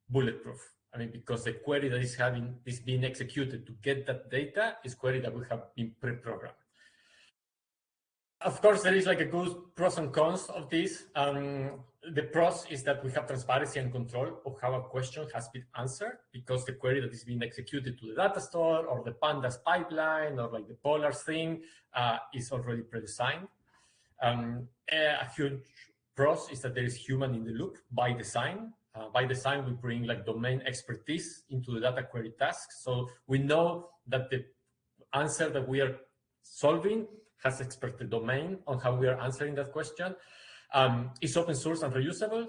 bulletproof. I mean, because the query that is being executed to get that data is query that we have been pre-programmed. Of course, there is like a good pros and cons of this. The pros is that we have transparency and control of how a question has been answered, because the query that is being executed to the data store or the pandas pipeline or like the polars thing is already pre-designed. A huge pros is that there is human in the loop by design. By design, we bring like domain expertise into the data query tasks. So we know that the answer that we are solving has expert domain on how we are answering that question. It's open source and reusable.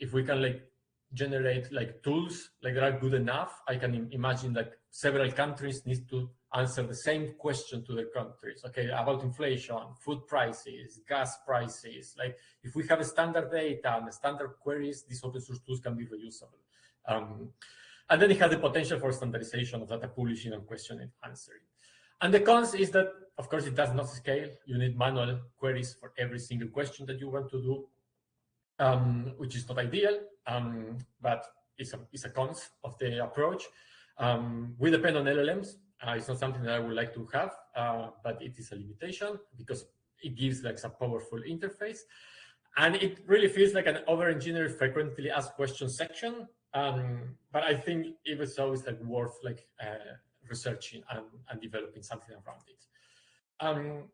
If we can like generate like tools like that are good enough, I can imagine like several countries need to answer the same question to their countries. Okay, about inflation, food prices, gas prices. Like if we have a standard data and the standard queries, these open source tools can be reusable. And then it has the potential for standardization of data publishing and question and answering. And the cons is that, of course, it does not scale. You need manual queries for every single question that you want to do, which is not ideal, but it's a cons of the approach. We depend on LLMs. It's not something that I would like to have, but it is a limitation because it gives like some powerful interface. And it really feels like an over-engineered frequently asked questions section. But I think even so, it's like worth like researching and developing something around it.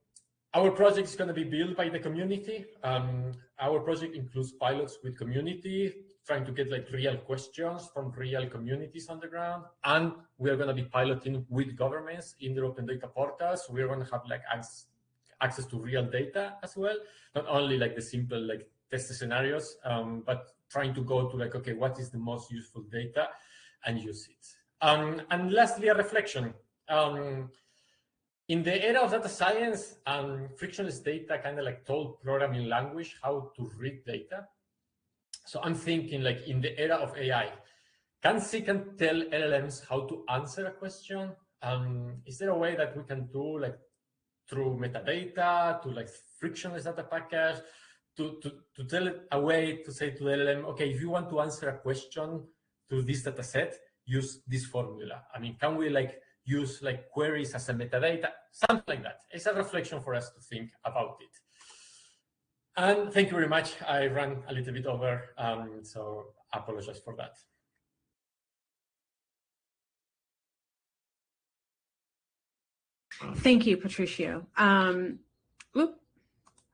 Our project is going to be built by the community. Our project includes pilots with community, trying to get like real questions from real communities on the ground. And we are going to be piloting with governments in the open data portals. We're going to have like access to real data as well, not only like the simple like test scenarios, but trying to go to like, okay, what is the most useful data and use it. And lastly, a reflection. In the era of data science, frictionless data kind of like told programming language how to read data. So I'm thinking like in the era of AI, can CKAN tell LLMs how to answer a question? Is there a way that we can do like through metadata, to like frictionless data package, to tell it a way to say to the LLM, okay, if you want to answer a question through this data set, use this formula. I mean, can we like use like queries as a metadata, something like that? It's a reflection for us to think about it. And thank you very much. I ran a little bit over, so I apologize for that. Thank you, Patricio.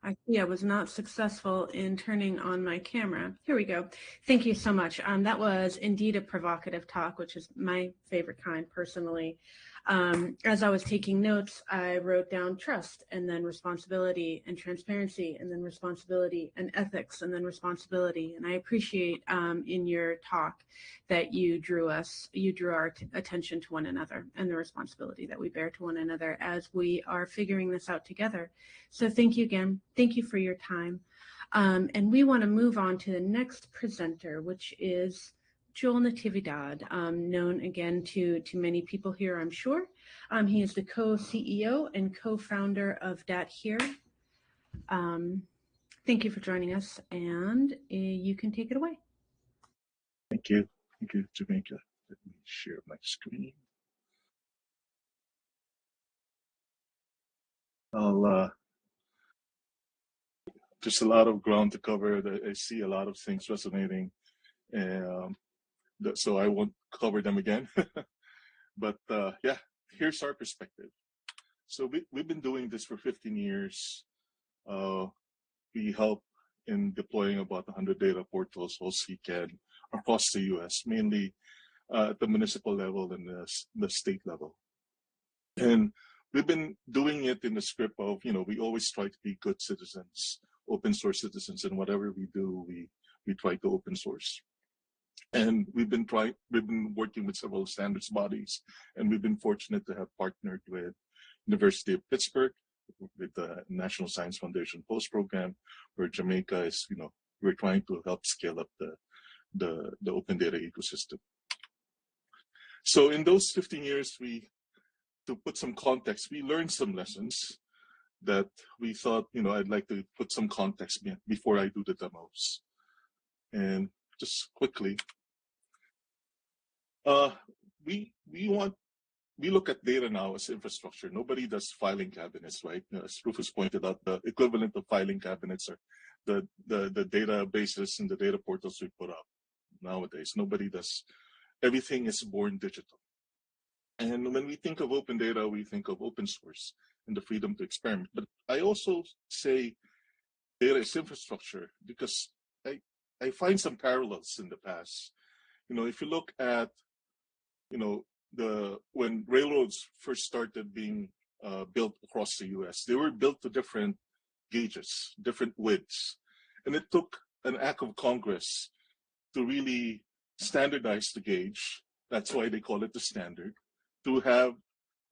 I see I was not successful in turning on my camera. Here we go. Thank you so much. That was indeed a provocative talk, which is my favorite kind personally. As I was taking notes, I wrote down trust and then responsibility and transparency and then responsibility and ethics and then responsibility. And I appreciate in your talk that you drew our attention to one another and the responsibility that we bear to one another as we are figuring this out together. So thank you again. Thank you for your time. And we want to move on to the next presenter, which is Joel Natividad, known again to many people here, I'm sure. He is the co-CEO and co-founder of datHere. Thank you for joining us, and you can take it away. Thank you, Jamaica. Let me share my screen. Just a lot of ground to cover. I see a lot of things resonating, and so I won't cover them again. But yeah, here's our perspective. So we've been doing this for 15 years. We help in deploying about 100 data portals, or CKAN, across the US, mainly at the municipal level and the state level. And we've been doing it in the script of, we always try to be good citizens, open source citizens, and whatever we do, we try to open source. And we've been working with several standards bodies, and we've been fortunate to have partnered with University of Pittsburgh, with the National Science Foundation Post Program, where Jamaica is, we're trying to help scale up the open data ecosystem. So in those 15 years, to put some context, we learned some lessons that we thought, I'd like to put some context before I do the demos. And just quickly, we look at data now as infrastructure. Nobody does filing cabinets, right? As Rufus pointed out, the equivalent of filing cabinets are the databases and the data portals we put up nowadays. Nobody does. Everything is born digital. And when we think of open data, we think of open source and the freedom to experiment. But I also say data is infrastructure because I find some parallels in the past. If you look at, when railroads first started being built across the US, they were built to different gauges, different widths. And it took an act of Congress to really standardize the gauge. That's why they call it the standard, to have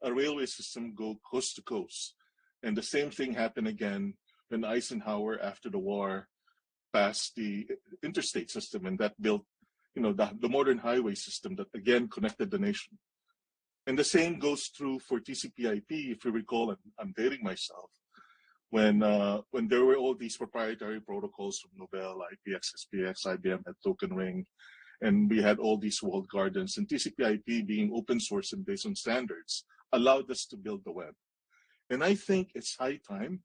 a railway system go coast to coast. And the same thing happened again when Eisenhower, after the war, passed the interstate system, and that built, the modern highway system that again connected the nation. And the same goes true for TCP/IP. If you recall, I'm dating myself, when there were all these proprietary protocols from Novell, IPX, SPX, IBM had Token Ring, and we had all these walled gardens, and TCP/IP being open source and based on standards allowed us to build the web. And I think it's high time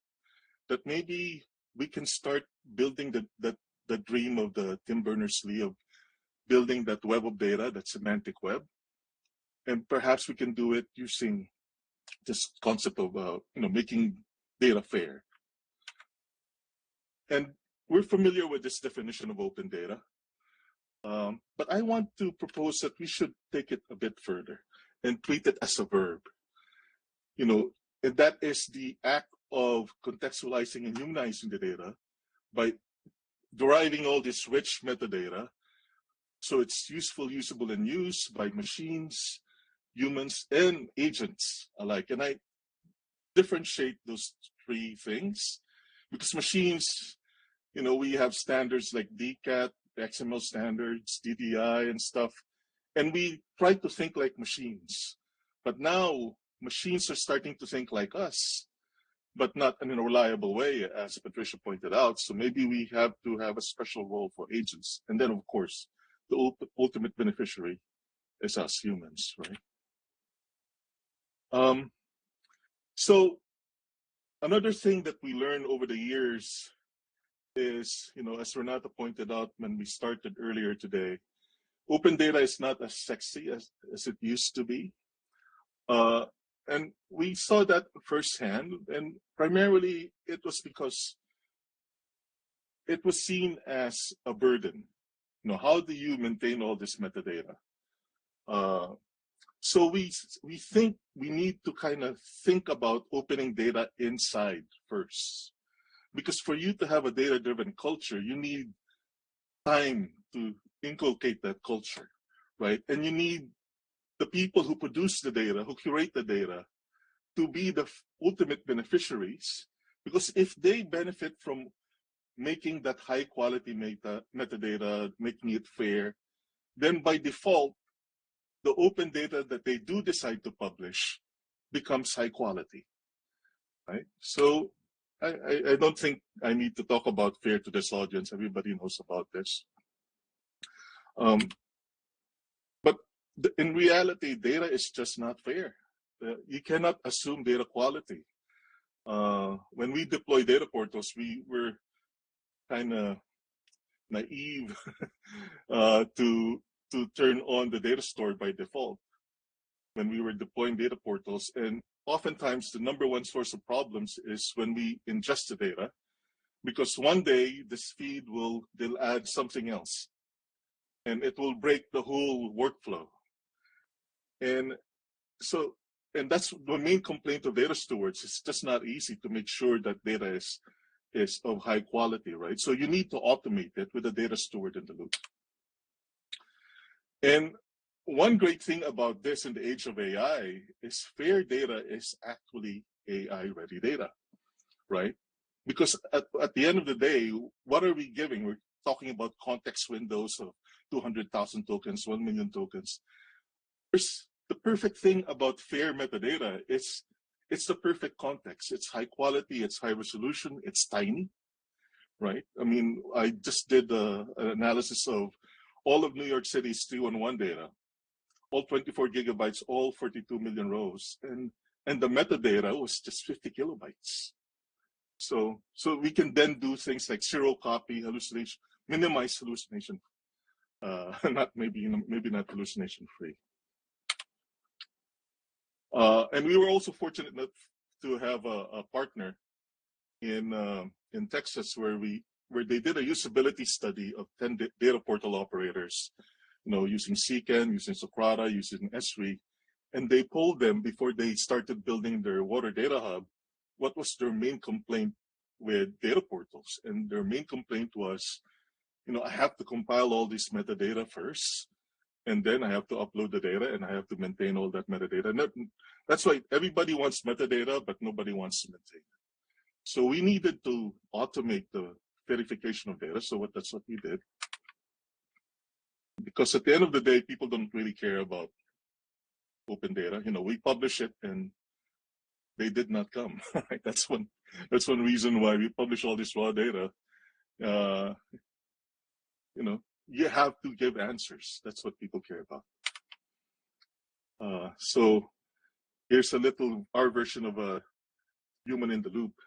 that maybe we can start building the dream of the Tim Berners-Lee of building that web of data, that semantic web. And perhaps we can do it using this concept of making data fair. And we're familiar with this definition of open data. But I want to propose that we should take it a bit further and treat it as a verb. And that is the act of contextualizing and humanizing the data by deriving all this rich metadata so it's useful, usable, and used by machines, humans, and agents alike. And I differentiate those three things because machines, we have standards like DCAT, XML standards, DDI, and stuff, and we try to think like machines. But now machines are starting to think like us, but not in a reliable way, as Patricia pointed out. So maybe we have to have a special role for agents. And then, of course, the ultimate beneficiary is us humans, right? So another thing that we learned over the years is, as Renata pointed out when we started earlier today, open data is not as sexy as it used to be. and we saw that firsthand, and primarily it was because it was seen as a burden. You know, how do you maintain all this metadata? So we think we need to kind of think about opening data inside first, because for you to have a data-driven culture, you need time to inculcate that culture, right? And you need the people who produce the data, who curate the data, to be the ultimate beneficiaries, because if they benefit from making that high quality metadata, making it fair, then by default, the open data that they do decide to publish becomes high quality, right? So I don't think I need to talk about fair to this audience. Everybody knows about this. But in reality, data is just not fair. You cannot assume data quality. When we deploy data portals, we were kind of naive to turn on the data store by default when we were deploying data portals. And oftentimes the #1 source of problems is when we ingest the data, because one day this feed they'll add something else and it will break the whole workflow. And that's the main complaint of data stewards. It's just not easy to make sure that data is of high quality, right? So you need to automate it with a data steward in the loop. And one great thing about this in the age of AI is fair data is actually AI-ready data, right? Because at the end of the day, what are we giving? We're talking about context windows of 200,000 tokens, 1 million tokens. The perfect thing about fair metadata is it's the perfect context. It's high quality, it's high resolution, it's tiny, right? I mean, I just did an analysis of all of New York City's 311 data, all 24 gigabytes, all 42 million rows, and the metadata was just 50 kilobytes. So we can then do things like zero copy hallucination, minimize hallucination, maybe not hallucination free. And we were also fortunate enough to have a partner in Texas where they did a usability study of 10 data portal operators, you know, using CKAN, using Socrata, using Esri, and they polled them before they started building their water data hub. What was their main complaint with data portals? And their main complaint was, you know, I have to compile all this metadata first, and then I have to upload the data, and I have to maintain all that metadata. And that's why everybody wants metadata, but nobody wants to maintain it. So we needed to automate the verification of data. So that's what we did. Because at the end of the day, people don't really care about open data. You know, we publish it, and they did not come. Right? That's one reason why we publish all this raw data. You know, you have to give answers. That's what people care about. So here's our version of a human in the loop.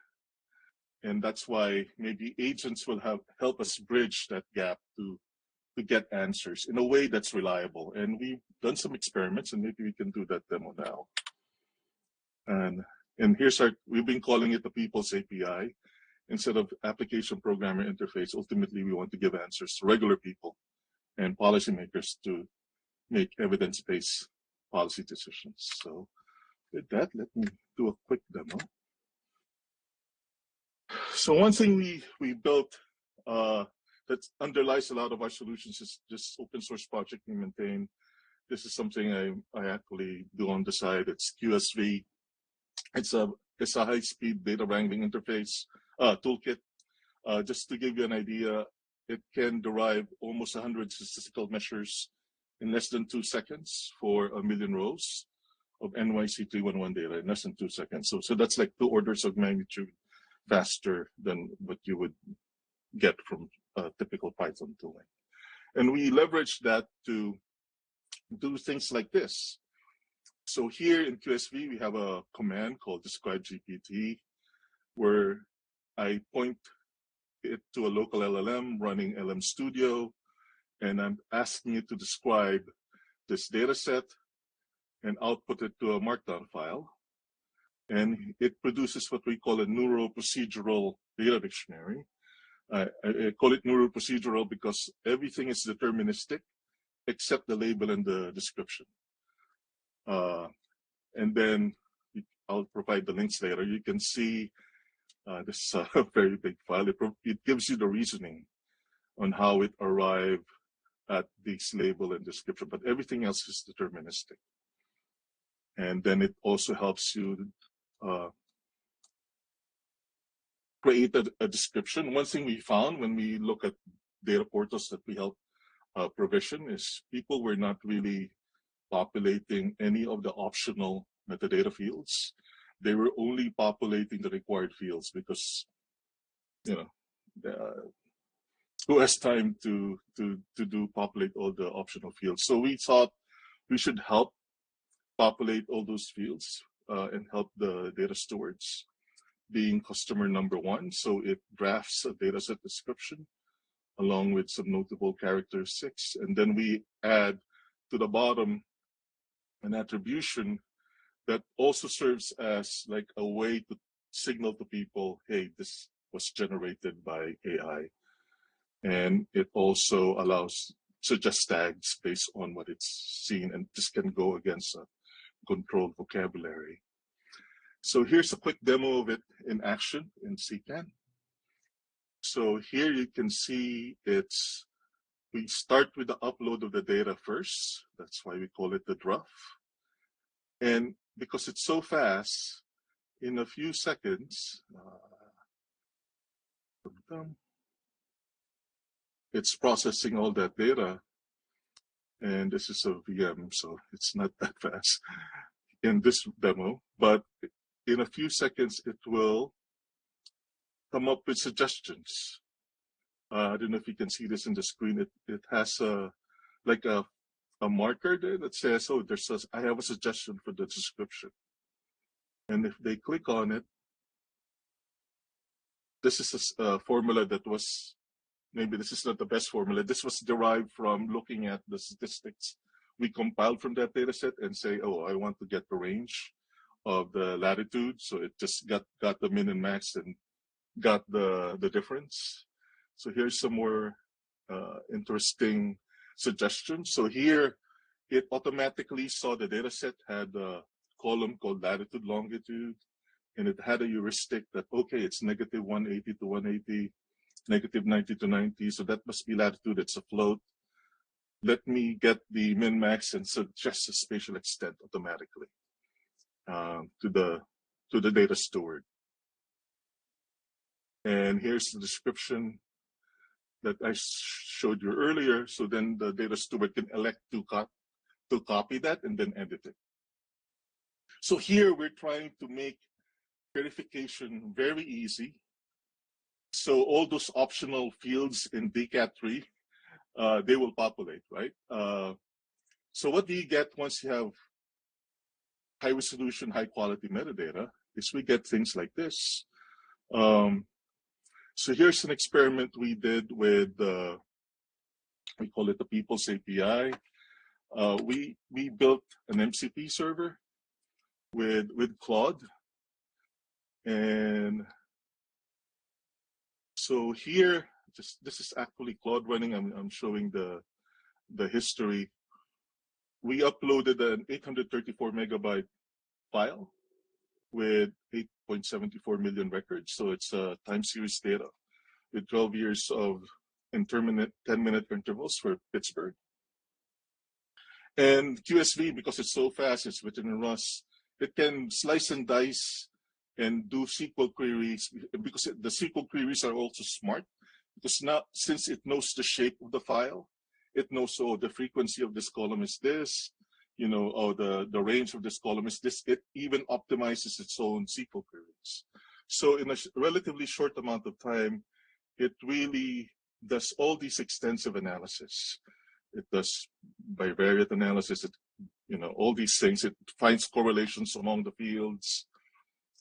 And that's why maybe agents will help us bridge that gap to get answers in a way that's reliable. And we've done some experiments, and maybe we can do that demo now. And we've been calling it the People's API. Instead of application programmer interface, ultimately we want to give answers to regular people and policymakers to make evidence-based policy decisions. So with that, let me do a quick demo. So one thing we built that underlies a lot of our solutions is this open source project we maintain. This is something I actually do on the side. It's QSV. It's a high-speed data wrangling interface toolkit. Just to give you an idea, it can derive almost 100 statistical measures in less than 2 seconds for 1 million rows of NYC 311 data in less than 2 seconds. So that's like 2 orders of magnitude faster than what you would get from typical Python tooling. And we leverage that to do things like this. So here in QSV, we have a command called describe GPT, where I point it to a local LLM running LM Studio, and I'm asking it to describe this data set and output it to a markdown file. and it produces what we call a neuroprocedural data dictionary. I call it neuroprocedural because everything is deterministic except the label and the description. And then I'll provide the links later. You can see this is a very big file. It gives you the reasoning on how it arrived at this label and description, but everything else is deterministic. And then it also helps you create a description. One thing we found when we look at data portals that we help provision is people were not really populating any of the optional metadata fields. They were only populating the required fields because, you know, who has time to populate all the optional fields? So we thought we should help populate all those fields and help the data stewards, being customer number one. So it drafts a dataset description along with some notable characteristics. And then we add to the bottom an attribution that also serves as like a way to signal to people, hey, this was generated by AI. And it also allows suggest tags based on what it's seen, and this can go against a controlled vocabulary. So here's a quick demo of it in action in CKAN. So here you can see we start with the upload of the data first. That's why we call it the druff. And because it's so fast, in a few seconds, it's processing all that data. And this is a VM, so it's not that fast in this demo. But in a few seconds, it will come up with suggestions. I don't know if you can see this in the screen. It has like a marker there that says, oh, I have a suggestion for the description. And if they click on it, this is a formula that was, maybe this is not the best formula. This was derived from looking at the statistics we compiled from that data set and say, oh, I want to get the range of the latitude. So it just got the min and max and got the difference. So here's some more interesting suggestions. So here it automatically saw the data set had a column called latitude, longitude, and it had a heuristic that, okay, it's negative 180 to 180, negative 90 to 90. So that must be latitude. It's a float. Let me get the min max and suggest a spatial extent automatically to the data steward. And here's the description that I showed you earlier. So then the data steward can elect to copy that and then edit it. So here we're trying to make verification very easy. So all those optional fields in DCAT3, they will populate, right? So what do you get once you have high resolution, high quality metadata is we get things like this. So here's an experiment we did with, we call it the People's API. We built an MCP server with Claude. And so here, this is actually Claude running. I'm showing the history. We uploaded an 834 megabyte file with 8.74 million records. So it's time series data with 12 years of intermittent 10-minute intervals for Pittsburgh. And QSV, because it's so fast, it's written in Rust, it can slice and dice and do SQL queries, because the SQL queries are also smart, because now, since it knows the shape of the file, it knows, oh, the frequency of this column is this, you know, oh, the range of this column is this. It even optimizes its own SQL queries. So in a relatively short amount of time, it really does all these extensive analysis. It does bivariate analysis, you know, all these things. It finds correlations among the fields.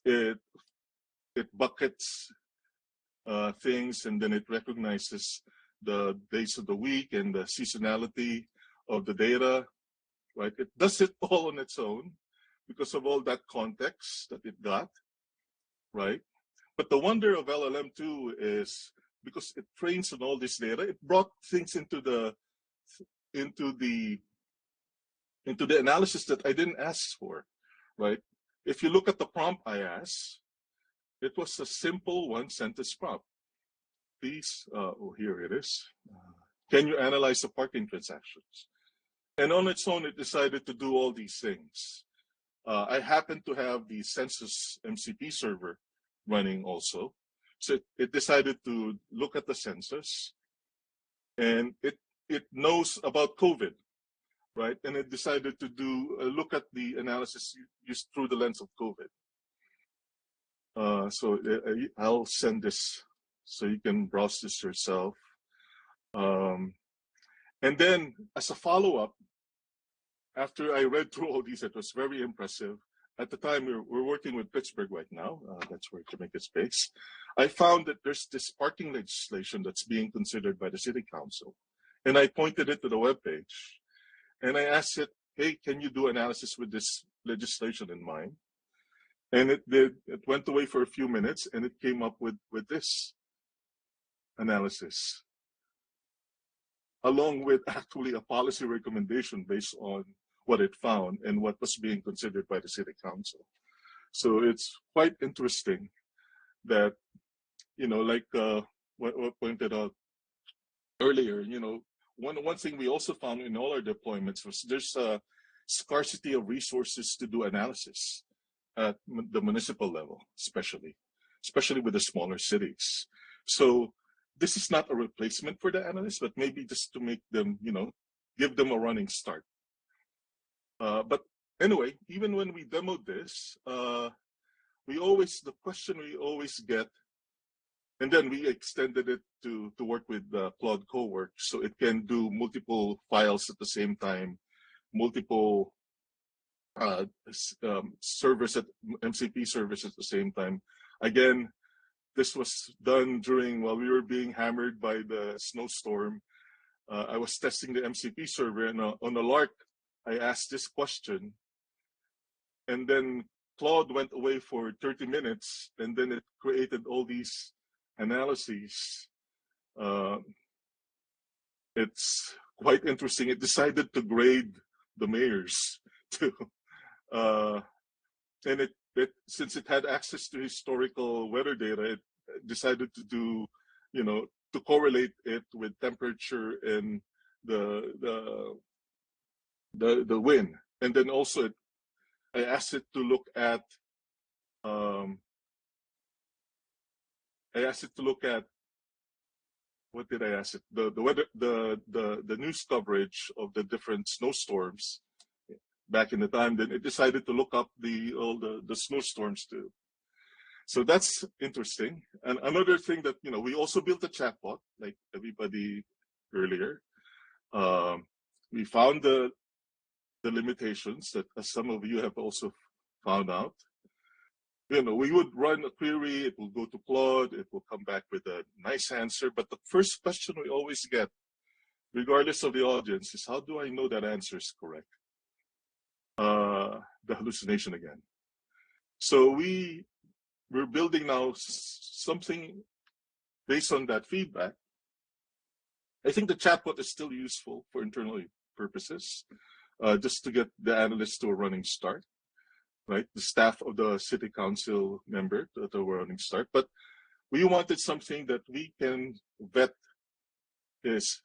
It buckets things, and then it recognizes the days of the week and the seasonality of the data, right? It does it all on its own because of all that context that it got, right? But the wonder of LLM2 is because it trains on all this data, it brought things into the analysis that I didn't ask for, right? If you look at the prompt I asked, it was a simple one-sentence prompt. Please, oh, here it is. Can you analyze the parking transactions? And on its own, it decided to do all these things. I happen to have the census MCP server running also. So it decided to look at the census, and it knows about COVID, right? And it decided to do look at the analysis used through the lens of COVID. So I'll send this so you can browse this yourself. And then as a follow-up, after I read through all these, it was very impressive. At the time, we're working with Pittsburgh right now. That's where Jamaica's based. I found that there's this parking legislation that's being considered by the city council. And I pointed it to the webpage. And I asked it, hey, can you do analysis with this legislation in mind? And it did. It went away for a few minutes, and it came up with this analysis, along with actually a policy recommendation based on what it found and what was being considered by the city council. So it's quite interesting that, you know, like what pointed out earlier, you know, one thing we also found in all our deployments was there's a scarcity of resources to do analysis at the municipal level, especially with the smaller cities. So this is not a replacement for the analysts, but maybe just to make them, you know, give them a running start. But anyway, even when we demoed this, the question we always get, and then we extended it to work with Claude Cowork, so it can do multiple files at the same time, multiple servers at MCP servers at the same time. Again, this was done while we were being hammered by the snowstorm. I was testing the MCP server, and on a lark, I asked this question, and then Claude went away for 30 minutes, and then it created all these analyses. It's quite interesting. It decided to grade the mayors too, and since it had access to historical weather data, it decided to do, you know, to correlate it with temperature and the wind. And then also I asked it to look at what did I ask it? The weather, the news coverage of the different snowstorms back in the time. Then it decided to look up all the snowstorms too. So that's interesting. And another thing that, you know, we also built a chatbot like everybody earlier. We found the limitations that, as some of you have also found out. You know, we would run a query, it will go to Claude, it will come back with a nice answer. But the first question we always get, regardless of the audience, is how do I know that answer is correct? The hallucination again. So we're building now something based on that feedback. I think the chatbot is still useful for internal purposes, just to get the analysts to a running start, right? The staff of the city council member to a running start. But we wanted something that we can vet is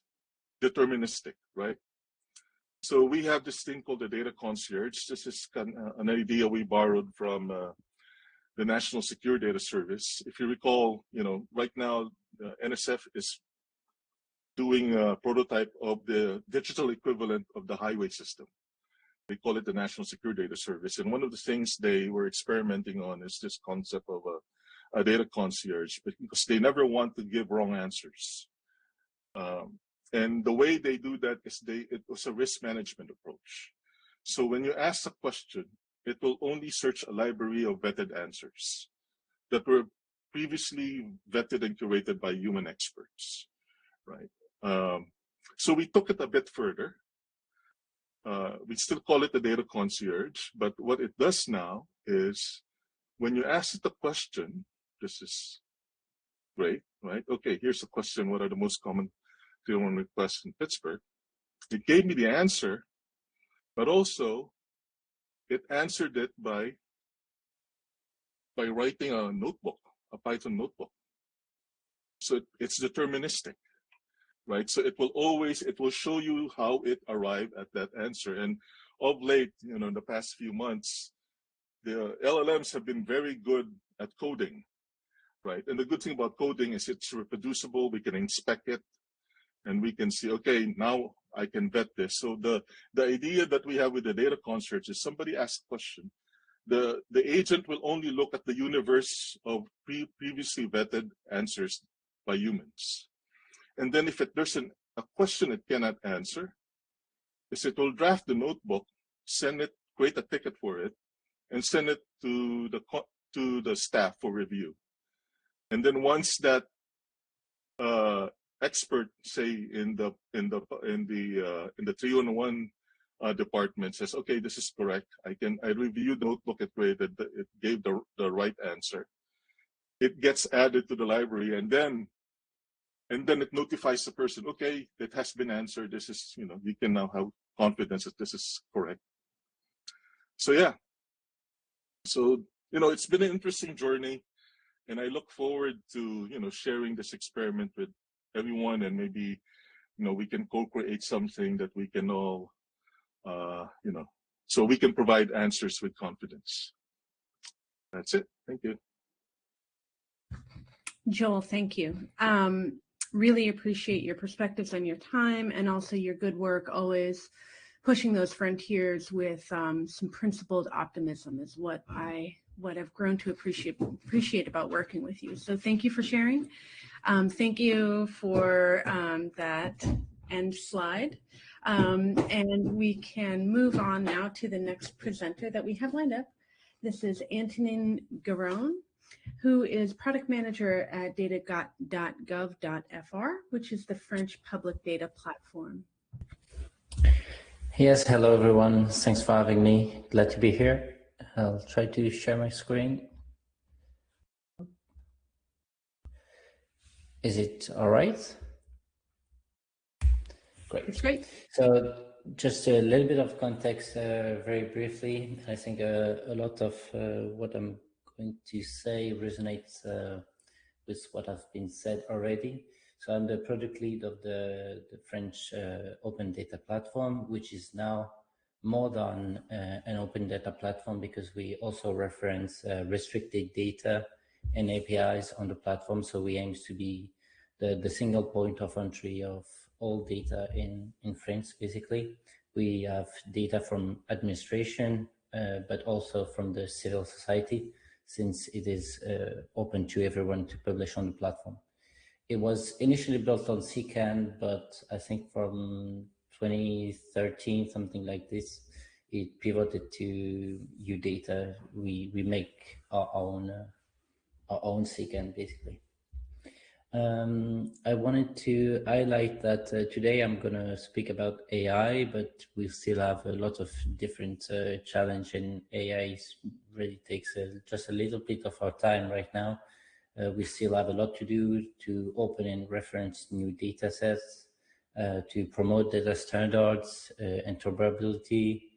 deterministic, right? So we have this thing called the data concierge. This is an idea we borrowed from the National Secure Data Service. If you recall, you know, right now, NSF is doing a prototype of the digital equivalent of the highway system. They call it the National Secure Data Service. And one of the things they were experimenting on is this concept of a data concierge, because they never want to give wrong answers. And the way they do that is it was a risk management approach. So when you ask a question, it will only search a library of vetted answers that were previously vetted and curated by human experts, right? So we took it a bit further. we still call it the data concierge, but what it does now is when you ask it a question, this is great, right? Okay, here's a question. What are the most common Tier 1 requests in Pittsburgh? It gave me the answer, but also it answered it by writing a notebook, a Python notebook. So it's deterministic, right? So it will show you how it arrived at that answer. And of late, in the past few months, the LLMs have been very good at coding, right? And the good thing about coding is it's reproducible. We can inspect it and we can see, okay, now I can vet this. So the idea that we have with the data concierge is somebody asks a question. The agent will only look at the universe of previously vetted answers by humans. And then if there's a question it cannot answer, it will draft the notebook, send it, create a ticket for it, and send it to the staff for review. And then once that expert, say in the 311 department says, okay, this is correct, I reviewed the notebook it created, it gave the right answer, it gets added to the library, and then it notifies the person, okay, it has been answered, this is, you can now have confidence that this is correct. So yeah, so it's been an interesting journey, and I look forward to sharing this experiment with everyone, and maybe we can co-create something that we can all so we can provide answers with confidence. That's it. Thank you. Joel, thank you. Really appreciate your perspectives on your time, and also your good work always pushing those frontiers with some principled optimism is what I've grown to appreciate about working with you. So thank you for sharing. Thank you for that end slide. And we can move on now to the next presenter that we have lined up. This is Antonin Garrone, who is product manager at data.gouv.fr, which is the French public data platform. Yes, hello everyone. Thanks for having me. Glad to be here. I'll try to share my screen. Is it all right? Great. It's great. So just a little bit of context very briefly. I think a lot of what I'm going to say resonates with what has been said already. So I'm the product lead of the French open data platform, which is now more than an open data platform, because we also reference restricted data and APIs on the platform. So we aim to be the single point of entry of all data in France, basically. We have data from administration, but also from the civil society, since it is open to everyone to publish on the platform. It was initially built on CKAN, but I think from 2013, something like this, it pivoted to UData. We make our own CKAN, basically. I wanted to highlight that today I'm going to speak about AI, but we still have a lot of different challenge, and AI really takes just a little bit of our time right now. We still have a lot to do to open and reference new data sets, to promote data standards, interoperability,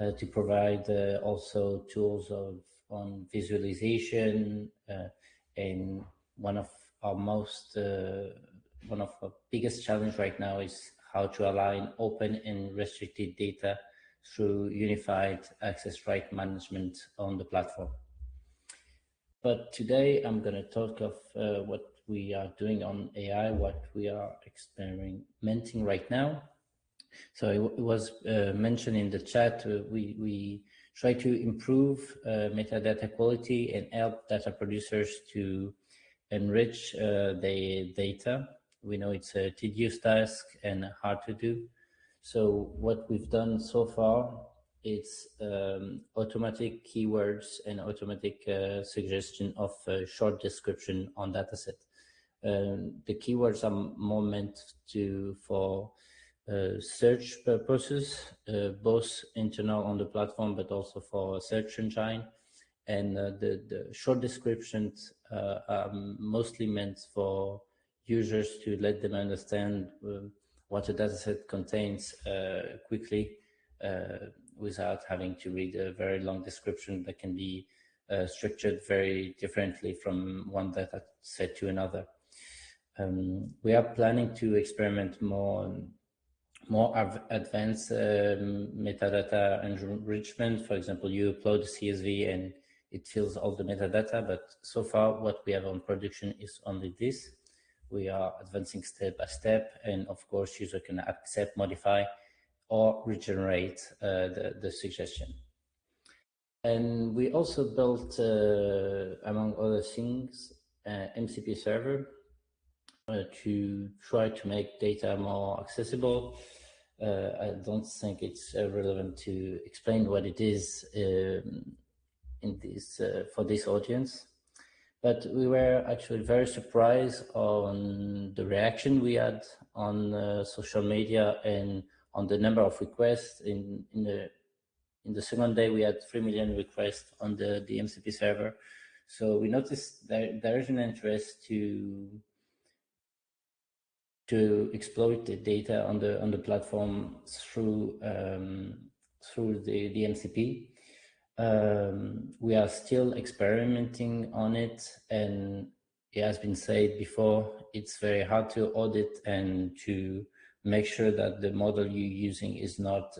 to provide also tools on visualization, and one of our biggest challenge right now is how to align open and restricted data through unified access right management on the platform. But today I'm going to talk of what we are doing on AI, what we are experimenting right now. So it was mentioned in the chat, we try to improve metadata quality and help data producers to enrich their data. We know it's a tedious task and hard to do. So what we've done so far, it's automatic keywords and automatic suggestion of short description on dataset. The keywords are more meant for search purposes, both internal on the platform, but also for search engine. And the short descriptions are mostly meant for users to let them understand what a dataset contains quickly, without having to read a very long description that can be structured very differently from one data set to another. We are planning to experiment more advanced metadata enrichment. For example, you upload a CSV and it fills all the metadata, but so far what we have on production is only this. We are advancing step by step, and of course user can accept, modify, or regenerate the suggestion. And we also built, among other things, MCP server to try to make data more accessible. I don't think it's relevant to explain what it is in this for this audience, but we were actually very surprised on the reaction we had on social media and on the number of requests. In the second day, we had 3 million requests on the MCP server. So we noticed there is an interest to exploit the data on the platform through the MCP. We are still experimenting on it, and it has been said before, it's very hard to audit and to make sure that the model you're using is not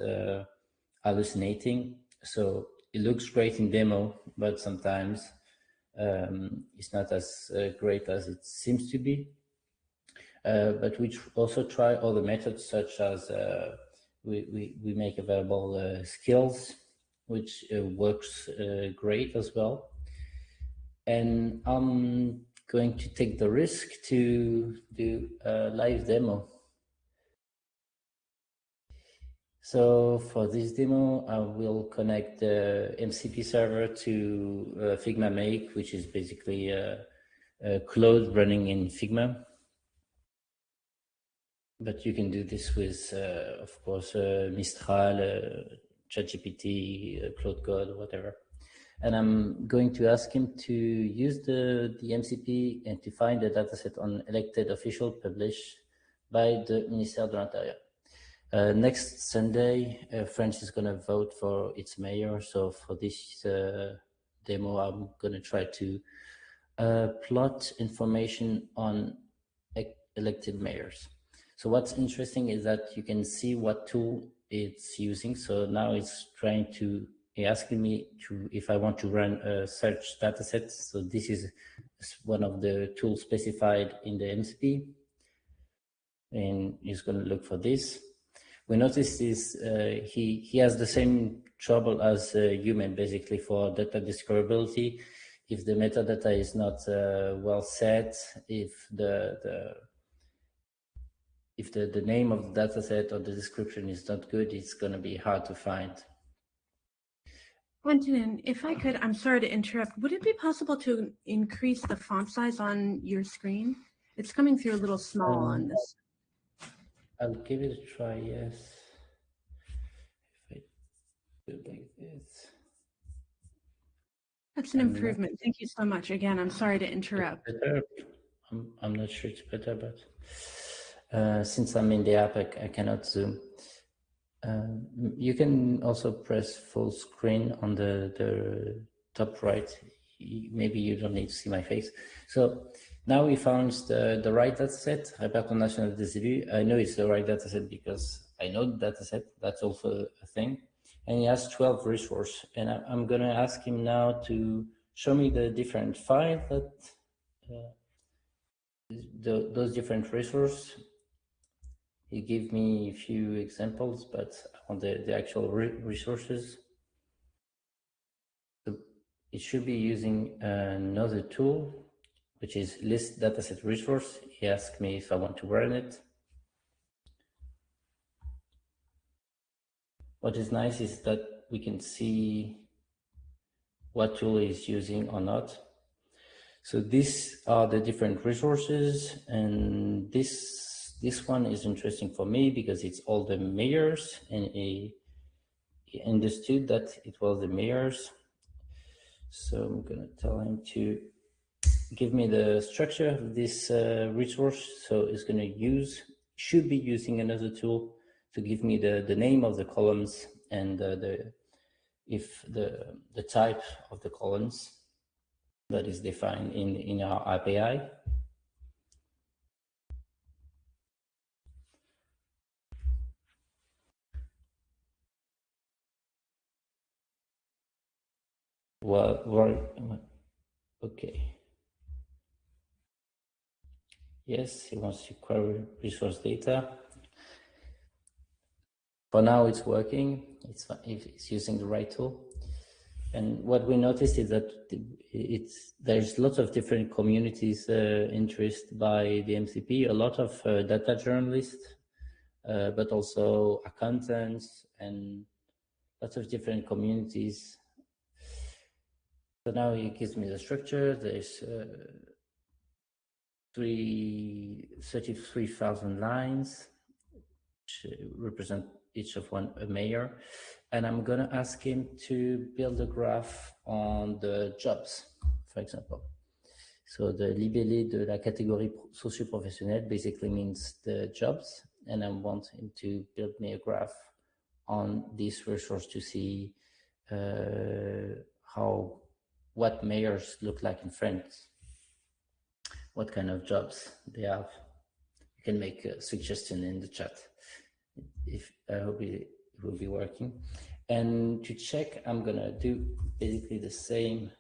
hallucinating. So it looks great in demo, but sometimes it's not as great as it seems to be. But we also try other methods, such as we make available skills, which works great as well. And I'm going to take the risk to do a live demo. So for this demo, I will connect the MCP server to Figma Make, which is basically a Claude running in Figma. But you can do this with, of course, Mistral, ChatGPT, Claude Code, whatever. And I'm going to ask him to use the MCP and to find the dataset on elected official published by the Ministère de l'Intérieur. Next Sunday, France is going to vote for its mayor. So for this demo, I'm going to try to plot information on elected mayors. So what's interesting is that you can see what tool it's using. So now it's trying to, asking me if I want to run a search dataset. So this is one of the tools specified in the MCP, and he's going to look for this. We notice this, he has the same trouble as a human, basically, for data discoverability. If the metadata is not well set, if the name of the dataset or the description is not good, it's going to be hard to find. Antonin, if I could, I'm sorry to interrupt. Would it be possible to increase the font size on your screen? It's coming through a little small on this. I'll give it a try, yes. If I do it like this. That's an improvement. Thank you so much. Again, I'm sorry to interrupt. I'm not sure it's better, but since I'm in the app, I cannot zoom. You can also press full screen on the top right. Maybe you don't need to see my face. So now we found the right dataset, Répertoire National des Élus. I know it's the right dataset because I know the dataset. That's also a thing. And he has 12 resources. And I'm going to ask him now to show me the different files that those different resources. He gave me a few examples, but on the actual resources, so it should be using another tool, which is list dataset resource. He asked me if I want to run it. What is nice is that we can see what tool is using or not. So these are the different resources, and this this one is interesting for me because it's all the mayors, and he understood that it was the mayors. So I'm going to tell him to give me the structure of this resource. So it's going to should be using another tool to give me the name of the columns and the type of the columns that is defined in our API. Well, okay. Yes, he wants to query resource data. For now, it's working. It's using the right tool. And what we noticed is that there's lots of different communities interested by the MCP, a lot of data journalists, but also accountants and lots of different communities. So now he gives me the structure. There's 33,000 lines, which represent each of a mayor. And I'm going to ask him to build a graph on the jobs, for example. So the libellé de la catégorie socio-professionnelle basically means the jobs. And I want him to build me a graph on this resource to see what mayors look like in France, what kind of jobs they have. You can make a suggestion in the chat. I hope it will be working. And to check, I'm gonna do basically the same,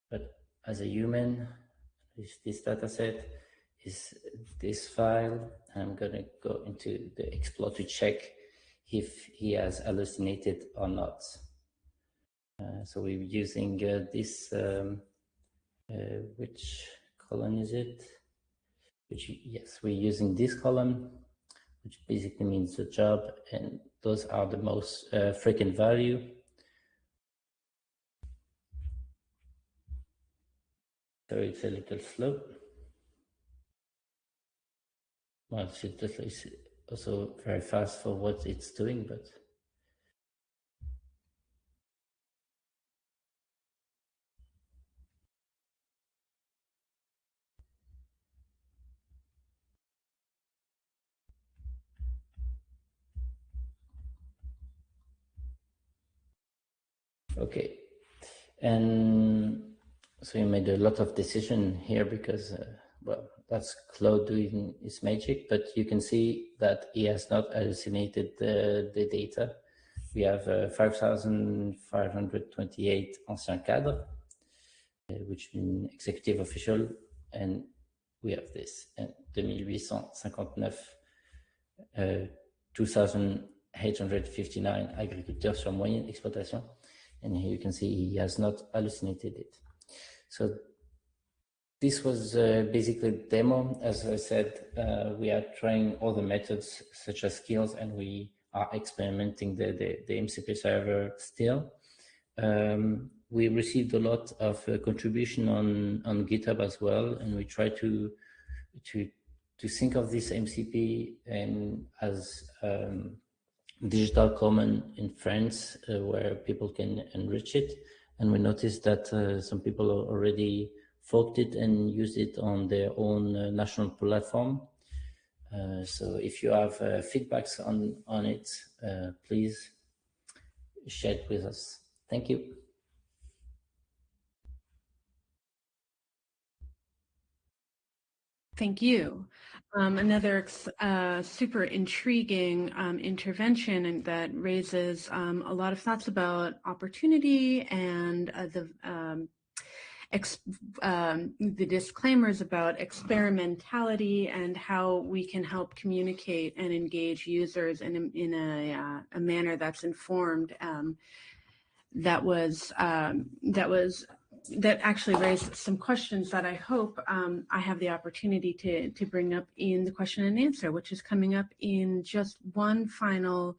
but as a human. This data set is this file. I'm gonna go into the Explore to check if he has hallucinated or not. So we're using this, which column is it? Yes, we're using this column, which basically means the job, and those are the most frequent value. So it's a little slow. Well, it's also very fast for what it's doing, but okay. And so you made a lot of decision here because, well, that's Claude doing his magic, but you can see that he has not hallucinated the data. We have 5,528 anciens cadres, which mean executive official, and we have this, and 2,859, 2,859 agriculteurs sur moyenne exploitation. And here you can see he has not hallucinated it. So this was basically the demo. As I said, we are trying all the methods such as skills, and we are experimenting the MCP server still. We received a lot of contribution on GitHub as well, and we try to think of this MCP and as digital common in France, where people can enrich it. And we noticed that some people already forked it and used it on their own national platform. So if you have feedbacks on it, please share it with us. Thank you. Thank you. Another super intriguing intervention, and that raises a lot of thoughts about opportunity and the disclaimers about experimentality and how we can help communicate and engage users in a manner that's informed. That actually raised some questions that I hope I have the opportunity to bring up in the question and answer, which is coming up in just one final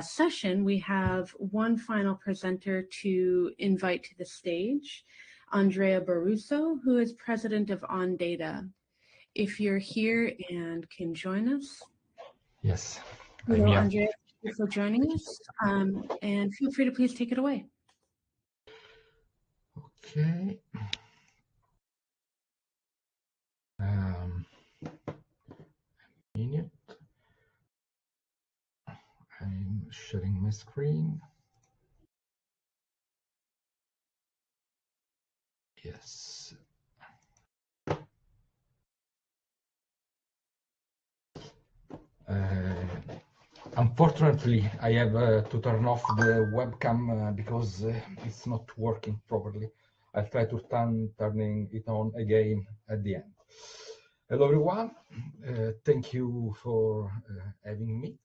session. We have one final presenter to invite to the stage, Andrea Borruso, who is president of onData. if you're here and can join us. Yes. Hello, Andrea, thank you for joining us. And feel free to please take it away. Okay. Minute. I'm sharing my screen. Yes. Unfortunately, I have to turn off the webcam because it's not working properly. I'll try to turning it on again at the end. Hello, everyone. Thank you for having me.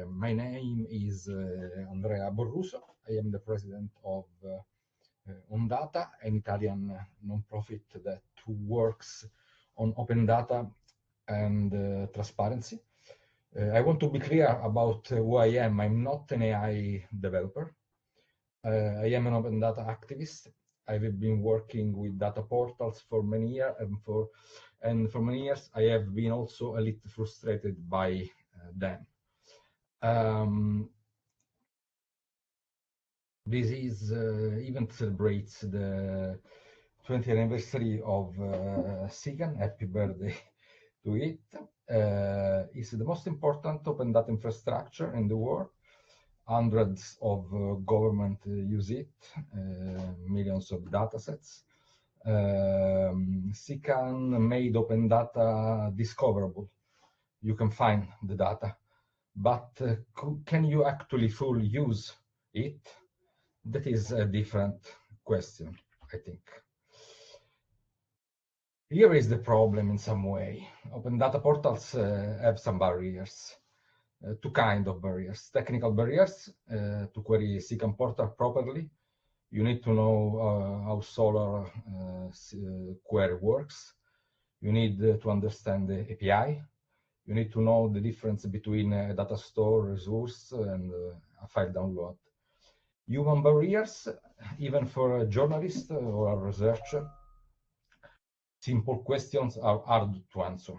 My name is Andrea Borruso. I am the president of onData, an Italian non-profit that works on open data and transparency. I want to be clear about who I am. I'm not an AI developer. I am an open data activist. I've been working with data portals for many years, and for many years I have been also a little frustrated by them. This event celebrates the 20th anniversary of CKAN. Happy birthday to it. It's the most important open data infrastructure in the world. Hundreds of government use it, millions of data sets. CKAN made open data discoverable. You can find the data, but can you actually fully use it? That is a different question, I think. Here is the problem in some way. Open data portals have some barriers. Two kinds of barriers. Technical barriers to query CKAN portal properly. You need to know how Solr query works. You need to understand the API. You need to know the difference between a data store resource and a file download. Human barriers, even for a journalist or a researcher. Simple questions are hard to answer.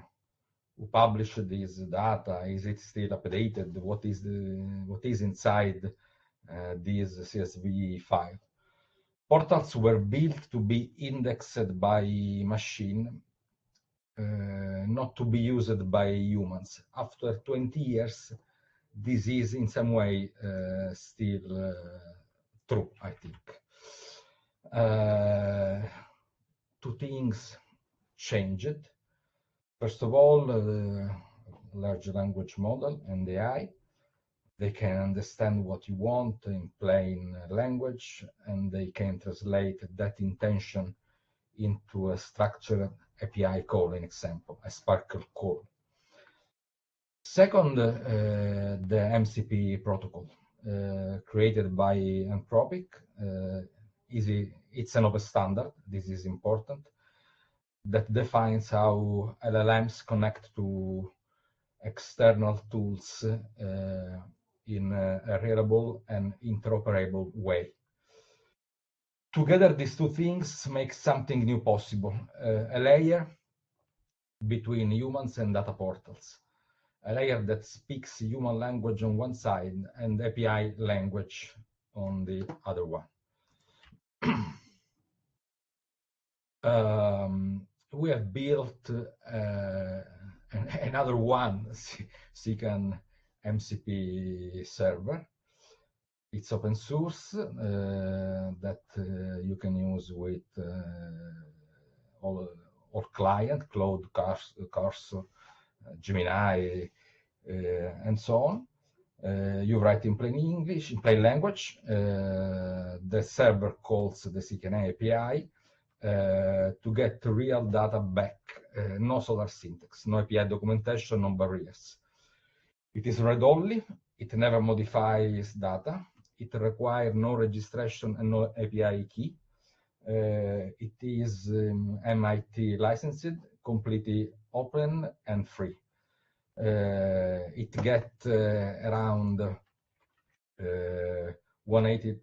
Who published this data? Is it still updated? What is inside this CSV file? Portals were built to be indexed by machine, not to be used by humans. After 20 years, this is in some way still true, I think. Two things changed. First of all, large language model and AI. They can understand what you want in plain language, and they can translate that intention into a structured API call, an example, a Sparkle call. Second, the MCP protocol, created by Anthropic. It's an open standard, this is important, that defines how LLMs connect to external tools in a reliable and interoperable way. Together, these two things make something new possible, a layer between humans and data portals, a layer that speaks human language on one side and API language on the other one. We have built another one, CKAN MCP server. It's open source that you can use with all client, Cloud, Cursor, Gemini, and so on. You write in plain English, in plain language. The server calls the CKAN API to get real data back. No Solr syntax, no API documentation, no barriers. It is read-only. It never modifies data. It requires no registration and no API key. It is MIT licensed, completely open and free. It gets around 180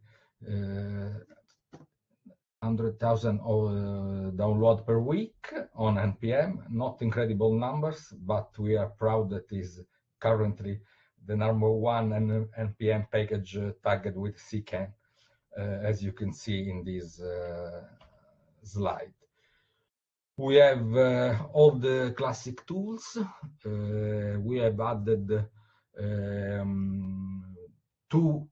100,000 download per week on NPM. Not incredible numbers, but we are proud that is currently the #1 NPM package tagged with CKAN, as you can see in this slide. We have all the classic tools. We have added two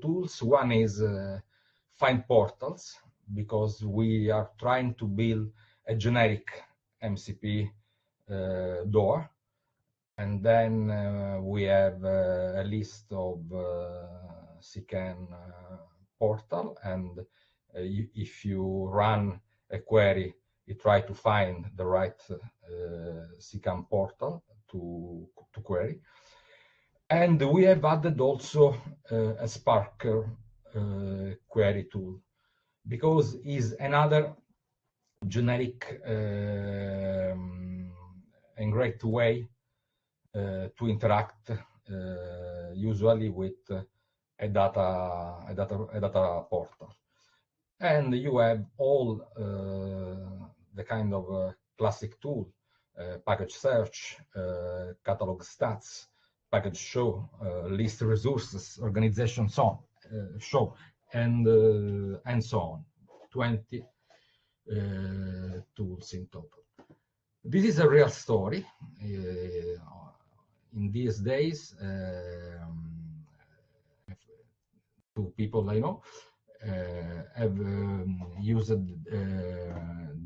tools. One is find portals, because we are trying to build a generic MCP door. And then we have a list of CKAN portal, and if you run a query, you try to find the right CKAN portal to query. And we have added also a Spark query tool, because it's another generic and great way to interact usually with a data portal. And you have all the kind of classic tool, package search, catalog stats, package show, list resources, organization show, and so on. 20 tools in total. This is a real story. In these days, two people I know have used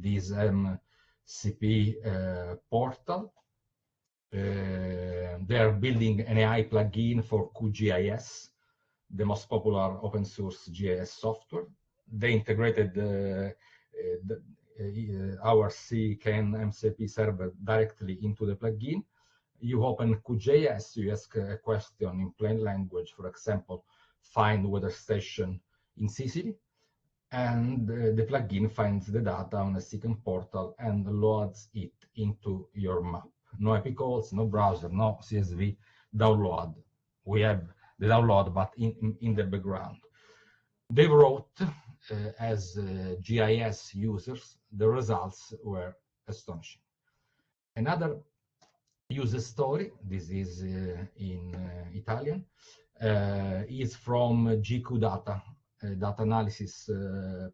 this MCP portal. They are building an AI plugin for QGIS, the most popular open source GIS software. They integrated our CKAN MCP server directly into the plugin. You open QGIS, you ask a question in plain language, for example, find weather station in Sicily, and the plugin finds the data on a CKAN portal and loads it into your map. No API calls, no browser, no CSV download. We have the download, but in the background. They wrote, as GIS users, the results were astonishing. Another user story, this is in Italian, is from GQ Data, a data analysis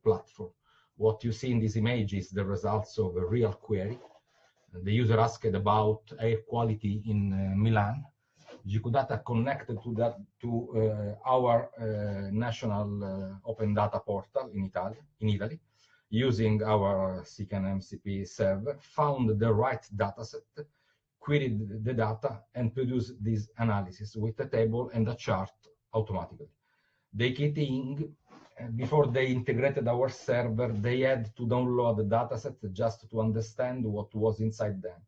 platform. What you see in this image is the results of a real query. The user asked about air quality in Milan. GQ Data connected to our national open data portal in Italy, using our CKAN MCP server, found the right dataset, queried the data, and produced this analysis with a table and a chart automatically. The key thing, before they integrated our server, they had to download the dataset just to understand what was inside them.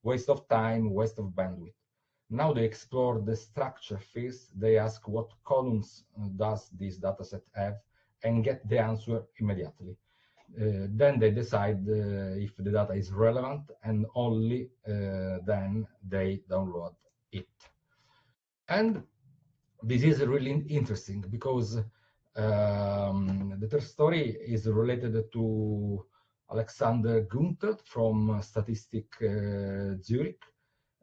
Waste of time, waste of bandwidth. Now they explore the structure first. They ask what columns does this dataset have, and get the answer immediately. Then they decide if the data is relevant, and only then they download it. And this is really interesting, because the third story is related to Alexander Gunther from Statistic Zurich,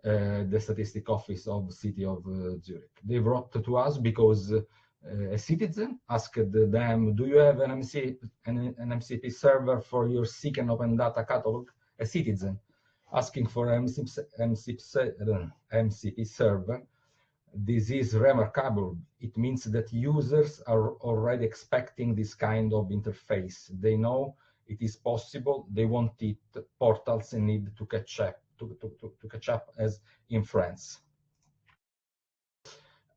the statistic office of the city of Zurich. They wrote to us because a citizen asked them, do you have an MCP server for your CKAN open data catalog? A citizen asking for an MCP server. This is remarkable. It means that users are already expecting this kind of interface. They know it is possible. They want it. Portals need to catch up, to catch up, as in France.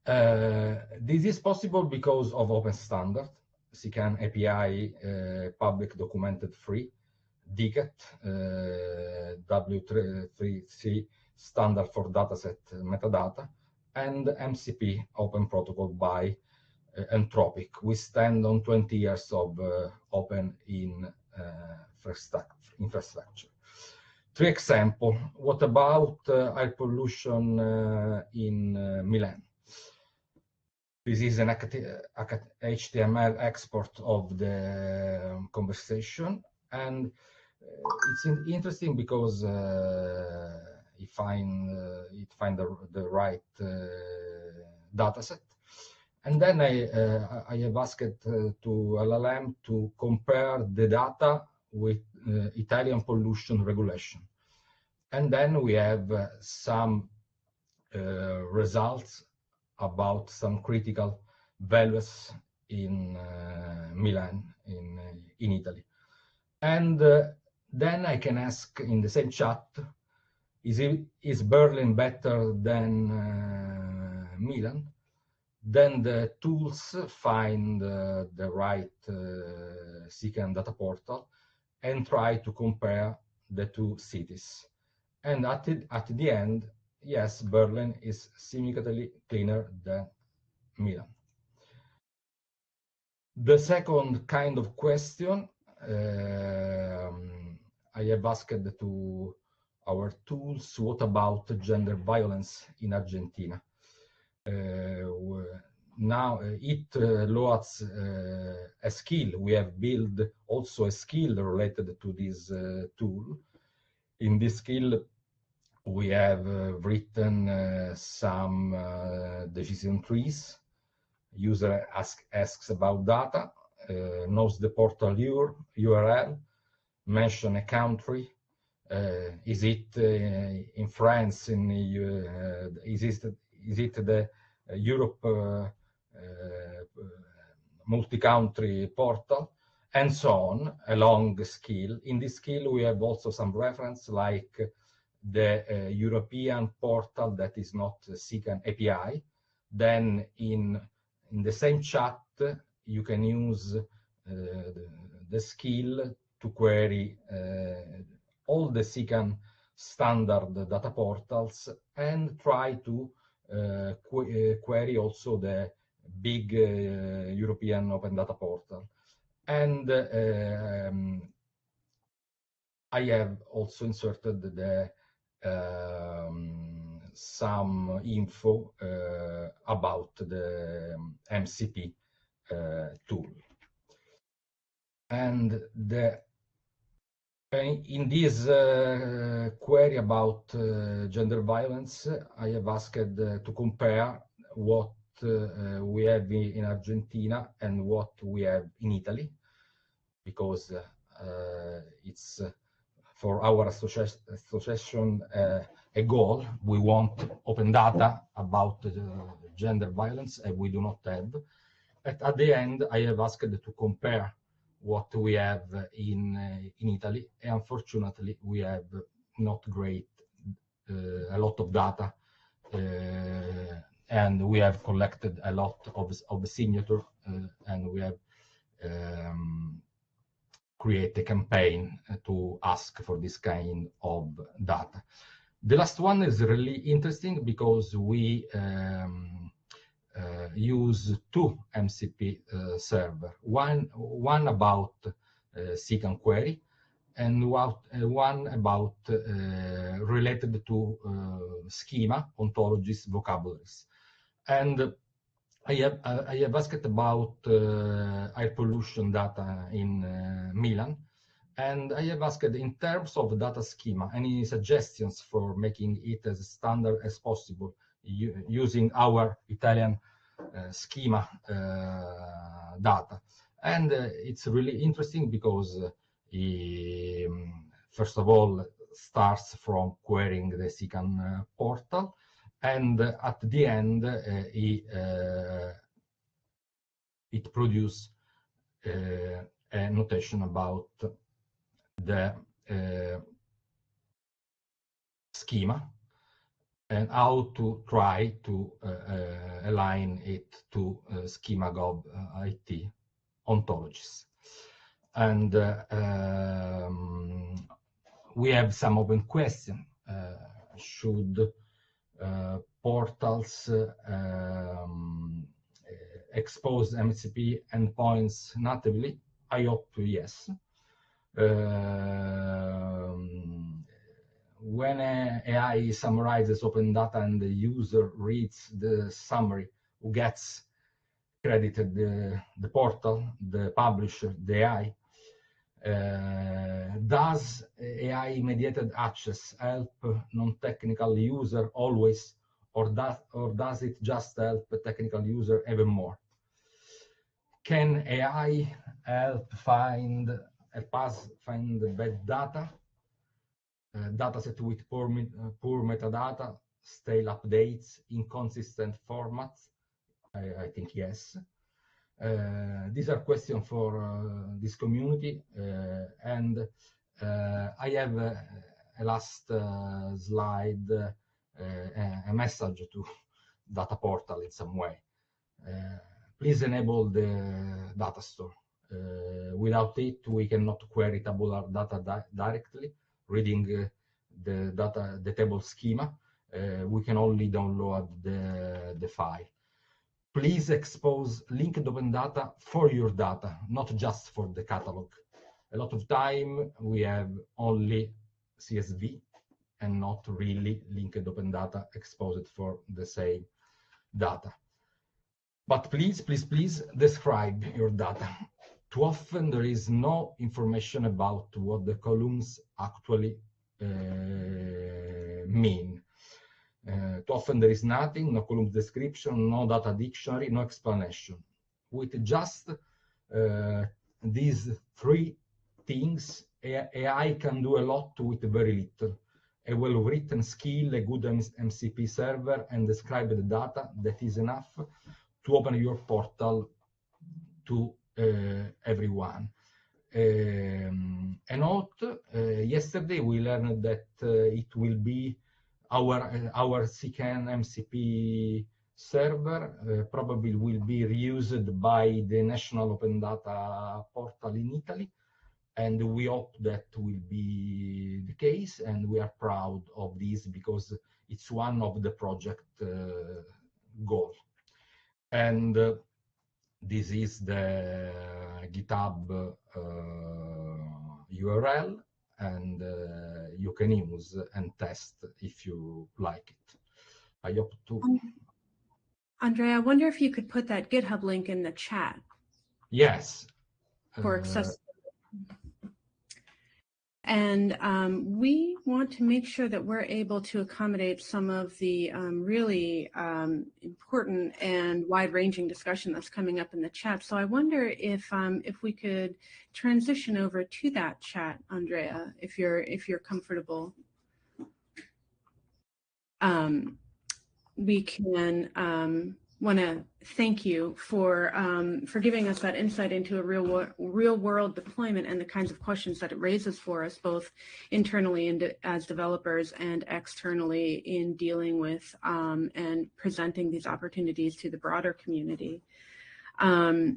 This is possible because of open standard, CKAN API, public documented free, DGAT, W3C standard for dataset metadata, and MCP open protocol by Anthropic. We stand on 20 years of open infrastructure. 3 examples. What about air pollution in Milan? This is an HTML export of the conversation, and it's interesting because it find the right dataset, and then I have asked to LLM to compare the data with Italian pollution regulation, and then we have some results about some critical values in Milan, in Italy. And then I can ask in the same chat, is Berlin better than Milan? Then the tools find the right CKAN data portal and try to compare the two cities. And at the end, yes, Berlin is significantly cleaner than Milan. The second kind of question I have asked to our tools, what about gender violence in Argentina? Now it loads a skill. We have built also a skill related to this tool. In this skill, we have written some decision trees. User asks about data, knows the portal URL, mention a country. Is it in France? Is it the Europe multi-country portal? And so on, along the skill. In this skill, we have also some reference like the European portal that is not CKAN API. Then in the same chat, you can use the skill to query all the CKAN standard data portals and try to query also the big European open data portal. And I have also inserted the some info about the MCP tool. And in this query about gender violence, I have asked to compare what we have in Argentina and what we have in Italy, because it's for our association a goal. We want open data about gender violence, and we do not have. But at the end, I have asked to compare what we have in Italy. And unfortunately, we have not a lot of data, and we have collected a lot of signature, and we have create a campaign to ask for this kind of data. The last one is really interesting because we use two MCP server, one about CKAN query and one about related to schema, ontologies, vocabularies. And I have asked about air pollution data in Milan, and I have asked in terms of data schema, any suggestions for making it as standard as possible using our Italian schema data. And it's really interesting because first of all, starts from querying the CKAN portal, and at the end, it produces a notation about the schema and how to try to align it to schema gov.it ontologies. And we have some open question. Should portals expose MCP endpoints natively? I hope yes. When AI summarizes open data and the user reads the summary, who gets credited the portal, the publisher, the AI. Does AI-mediated access help non-technical user always, or does it just help a technical user even more? Can AI help us find bad data, dataset with poor metadata, stale updates, inconsistent formats? I think yes. These are questions for this community, and I have a last slide, a message to data portal in some way. Please enable the data store. Without it, we cannot query tabular data directly, reading the table schema. We can only download the file. Please expose linked open data for your data, not just for the catalog. A lot of time we have only CSV and not really linked open data exposed for the same data. But please, please, please describe your data. Too often there is no information about what the columns actually mean. Too often there is nothing, no column description, no data dictionary, no explanation. With just these three things, AI can do a lot with very little. A well-written skill, a good MCP server, and describe the data, that is enough to open your portal to everyone. A note, yesterday we learned that it will be our CKAN MCP server probably will be reused by the National Open Data Portal in Italy, and we hope that will be the case, and we are proud of this because it's one of the project goals. And this is the GitHub URL, and you can use and test if you like it. I hope to. Andrea, I wonder if you could put that GitHub link in the chat. Yes. For accessibility. And we want to make sure that we're able to accommodate some of the really important and wide-ranging discussion that's coming up in the chat. So I wonder if we could transition over to that chat, Andrea, if you're comfortable. We can want to thank you for giving us that insight into a real world deployment and the kinds of questions that it raises for us, both internally and as developers and externally in dealing with and presenting these opportunities to the broader community. There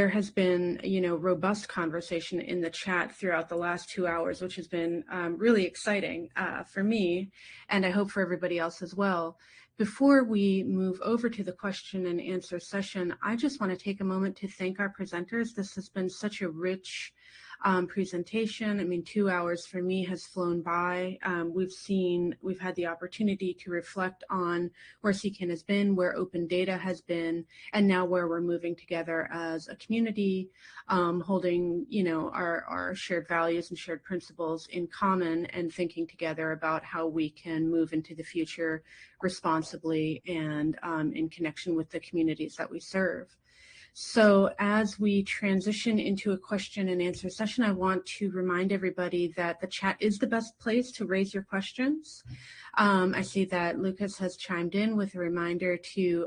has been, robust conversation in the chat throughout the last 2 hours, which has been really exciting for me, and I hope for everybody else as well. Before we move over to the question and answer session, I just want to take a moment to thank our presenters. This has been such a rich presentation. I mean, 2 hours for me has flown by. We've had the opportunity to reflect on where CKAN has been, where open data has been, and now where we're moving together as a community, holding, our shared values and shared principles in common, and thinking together about how we can move into the future responsibly and in connection with the communities that we serve. So as we transition into a question and answer session, I want to remind everybody that the chat is the best place to raise your questions. I see that Lucas has chimed in with a reminder to,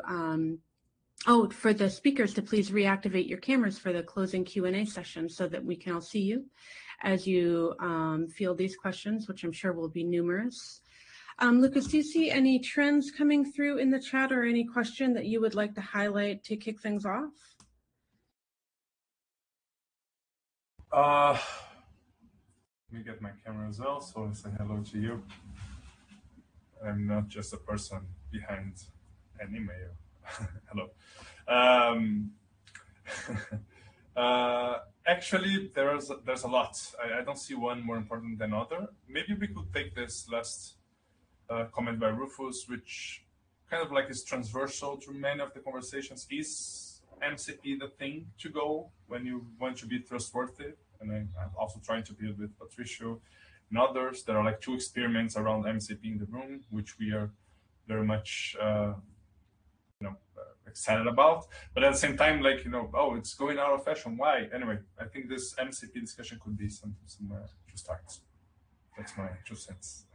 for the speakers to please reactivate your cameras for the closing Q&A session so that we can all see you as you field these questions, which I'm sure will be numerous. Lucas, do you see any trends coming through in the chat or any question that you would like to highlight to kick things off? Let me get my camera as well, so I say hello to you. I'm not just a person behind an email. Hello. Actually, there's a lot. I don't see one more important than other. Maybe we could take this last comment by Rufus, which kind of like is transversal to many of the conversations. Is MCP the thing to go when you want to be trustworthy? And I'm also trying to build with Patricio and others. There are like 2 experiments around MCP in the room, which we are very much excited about. But at the same time, like, oh, it's going out of fashion. Why? Anyway, I think this MCP discussion could be somewhere to start. That's my 2 cents.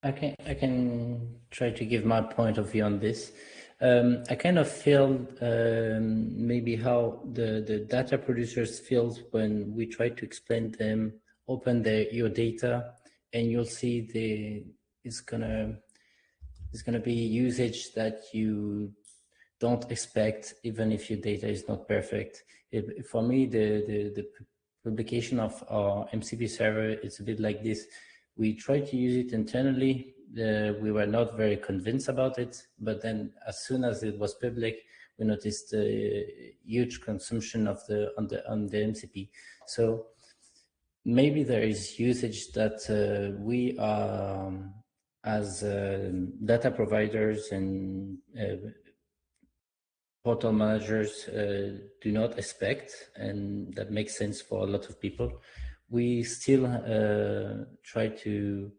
I can try to give my point of view on this. I kind of feel maybe how the data producers feel when we try to explain them, open your data, and you'll see it's gonna be usage that you don't expect, even if your data is not perfect. For me, the publication of our MCP server, it's a bit like this. We tried to use it internally. We were not very convinced about it, but then as soon as it was public, we noticed the huge consumption on the MCP. So maybe there is usage that we are as data providers and portal managers do not expect, and that makes sense for a lot of people. We still try to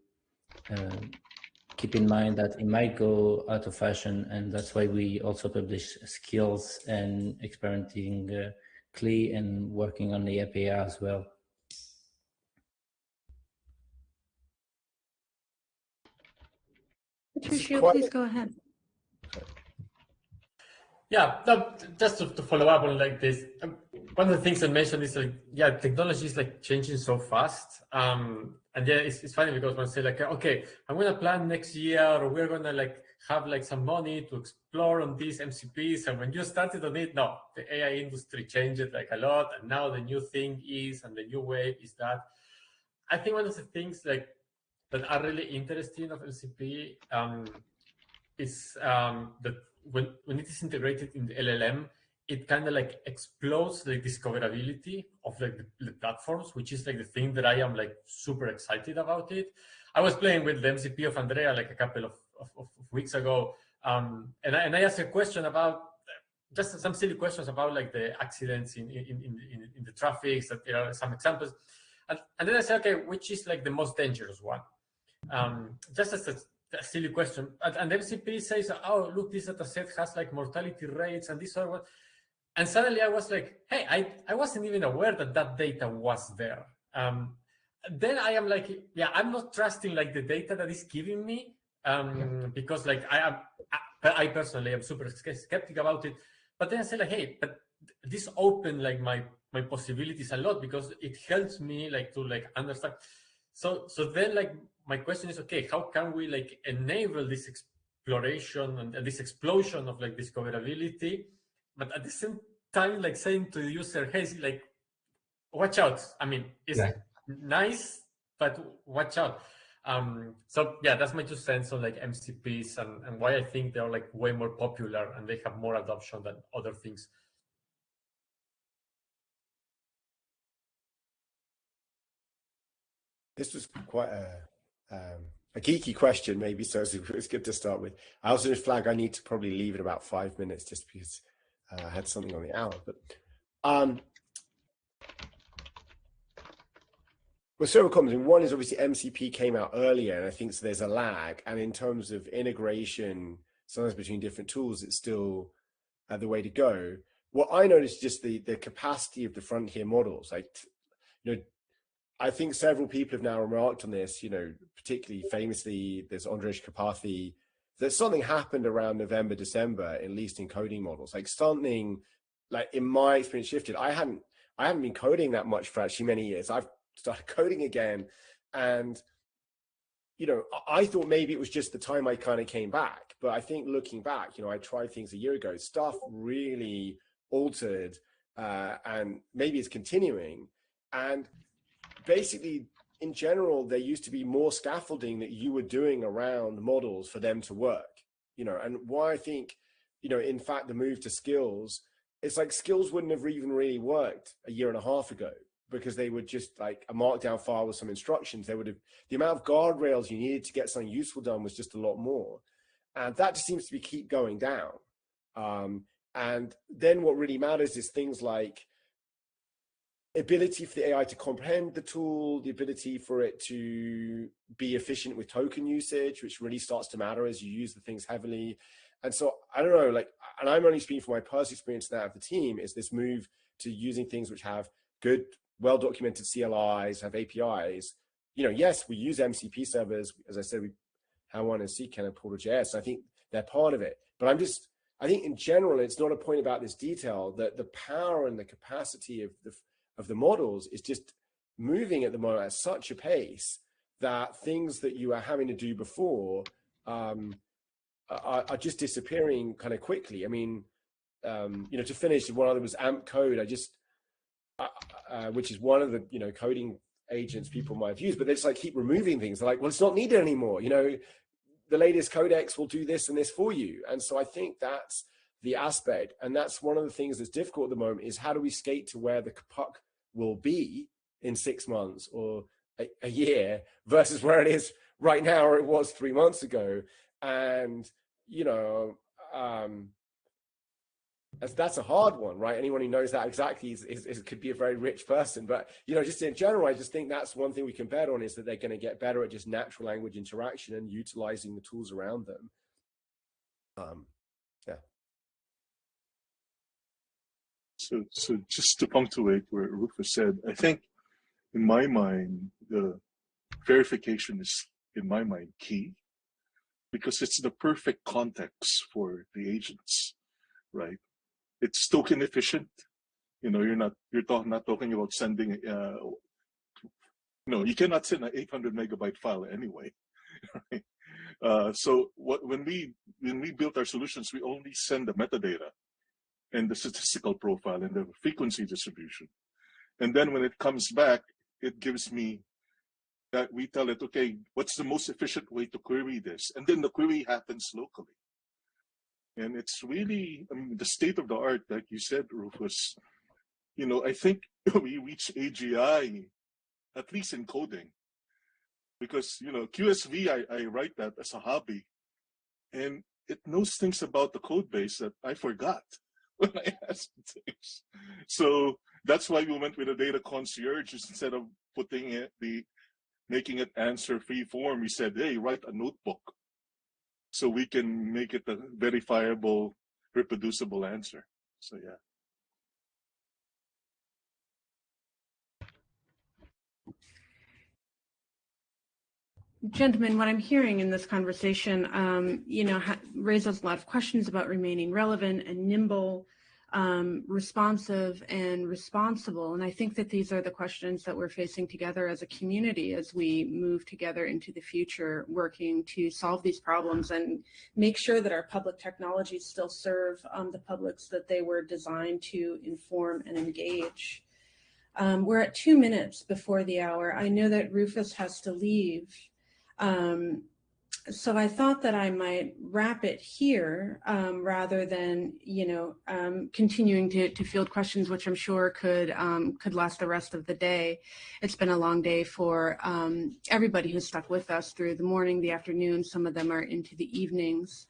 keep in mind that it might go out of fashion, and that's why we also publish skills and experimenting CLI and working on the API as well. Patricio, please go ahead. Yeah, just to follow up on like this, one of the things I mentioned is like, yeah, technology is like changing so fast. And yeah, it's funny because when I say like, okay, I'm going to plan next year, or we're going to like have like some money to explore on these MCPs. And when you started on it, no, the AI industry changed like a lot. And now the new thing is, and the new wave is that. I think one of the things like that are really interesting of MCP is that when it is integrated in the LLM, it kind of like explodes the discoverability of like the platforms, which is like the thing that I am like super excited about it. I was playing with the MCP of Andrea like a couple of weeks ago, and I asked a question about just some silly questions about like the accidents in the traffic. That there are some examples, and then I said, okay, which is like the most dangerous one? Just as a silly question, and MCP says, oh, look, this data set has like mortality rates and this or and suddenly I was like, hey, I wasn't even aware that data was there. Then I am like, yeah, I'm not trusting like the data that is giving me because like I personally am super skeptic about it. But then I say like, hey, but this opened like my possibilities a lot because it helps me like to like understand. So then like my question is, okay, how can we like enable this exploration and this explosion of like discoverability, but at the same time like saying to the user, hey, like watch out. I mean, it's nice, but watch out. So yeah, that's my 2 cents on like MCPs and why I think they're like way more popular and they have more adoption than other things. This was quite a geeky question, maybe, so it's good to start with. I also just flag I need to probably leave in about 5 minutes just because I had something on the hour. But well, several comments. One is obviously MCP came out earlier, and I think so there's a lag. And in terms of integration, sometimes between different tools, it's still the way to go. What I noticed just the capacity of the frontier models, like, I think several people have now remarked on this, particularly famously, there's Andrea Kapathi, that something happened around November, December, at least in coding models, like something, like in my experience shifted. I haven't been coding that much for actually many years. I've started coding again. And, I thought maybe it was just the time I kind of came back. But I think looking back, I tried things a year ago, stuff really altered and maybe it's continuing. And basically, in general, there used to be more scaffolding that you were doing around models for them to work, and why I think, in fact, the move to skills, it's like skills wouldn't have even really worked a year and a half ago. because they were just like a markdown file with some instructions. They would have, the amount of guardrails you needed to get something useful done was just a lot more. And that just seems to be keep going down. And then what really matters is things like ability for the AI to comprehend the tool, the ability for it to be efficient with token usage, which really starts to matter as you use the things heavily. And so I don't know, like, and I'm only speaking from my personal experience now of the team, is this move to using things which have good, well-documented CLIs, have APIs. You know, yes, we use MCP servers. As I said, we have one in CKAN and Portal.js. I think they're part of it. But I think in general, it's not a point about this detail, that the power and the capacity of the models is just moving at the moment at such a pace that things that you were having to do before are just disappearing kind of quickly. I mean, you know, to finish, one other was AMP code. Which is one of the, you know, coding agents people might have used, but they just like keep removing things. They're like, well, it's not needed anymore. You know, the latest codex will do this and this for you. And so I think that's the aspect. And that's one of the things that's difficult at the moment, is how do we skate to where the puck will be in 6 months or a year versus where it is right now, or it was 3 months ago. And, you know, that's a hard one, right? Anyone who knows that exactly could be a very rich person. But, you know, just in general, I just think that's one thing we can bet on, is that they're going to get better at just natural language interaction and utilizing the tools around them. Yeah. So just to punctuate where Rufus said, I think in my mind, the verification is, in my mind, key, because it's the perfect context for the agents, right? It's token efficient. You know, you're not talking about sending, you cannot send an 800 megabyte file anyway. Right? So when we built our solutions, we only send the metadata and the statistical profile and the frequency distribution. And then when it comes back, it gives me that, we tell it, okay, what's the most efficient way to query this? And then the query happens locally. And it's really, I mean, the state of the art, like you said, Rufus. You know, I think we reach AGI, at least in coding, because, you know, QSV, I write that as a hobby, and it knows things about the code base that I forgot when I asked things. So that's why we went with a data concierge instead of making it answer free form. We said, hey, write a notebook, so we can make it a verifiable, reproducible answer. So yeah. Gentlemen, what I'm hearing in this conversation, you know, raises a lot of questions about remaining relevant and nimble, responsive and responsible. And I think that these are the questions that we're facing together as a community as we move together into the future, working to solve these problems and make sure that our public technologies still serve the publics that they were designed to inform and engage. We're at 2 minutes before the hour. I know that Rufus has to leave. So I thought that I might wrap it here rather than, you know, continuing to field questions, which I'm sure could last the rest of the day. It's been a long day for everybody who's stuck with us through the morning, the afternoon. Some of them are into the evenings.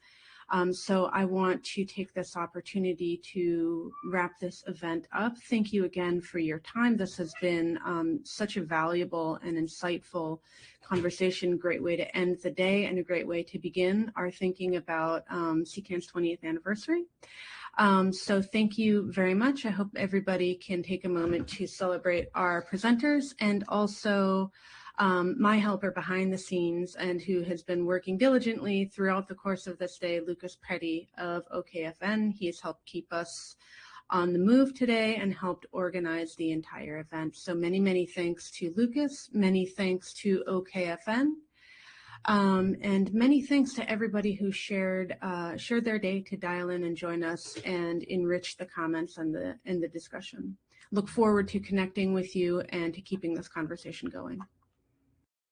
So I want to take this opportunity to wrap this event up. Thank you again for your time. This has been such a valuable and insightful conversation, great way to end the day and a great way to begin our thinking about CKAN's 20th anniversary. So thank you very much. I hope everybody can take a moment to celebrate our presenters and also my helper behind the scenes and who has been working diligently throughout the course of this day, Lucas Petty of OKFN. He has helped keep us on the move today and helped organize the entire event. So many, many thanks to Lucas, many thanks to OKFN, and many thanks to everybody who shared their day to dial in and join us and enrich the comments and the discussion. Look forward to connecting with you and to keeping this conversation going.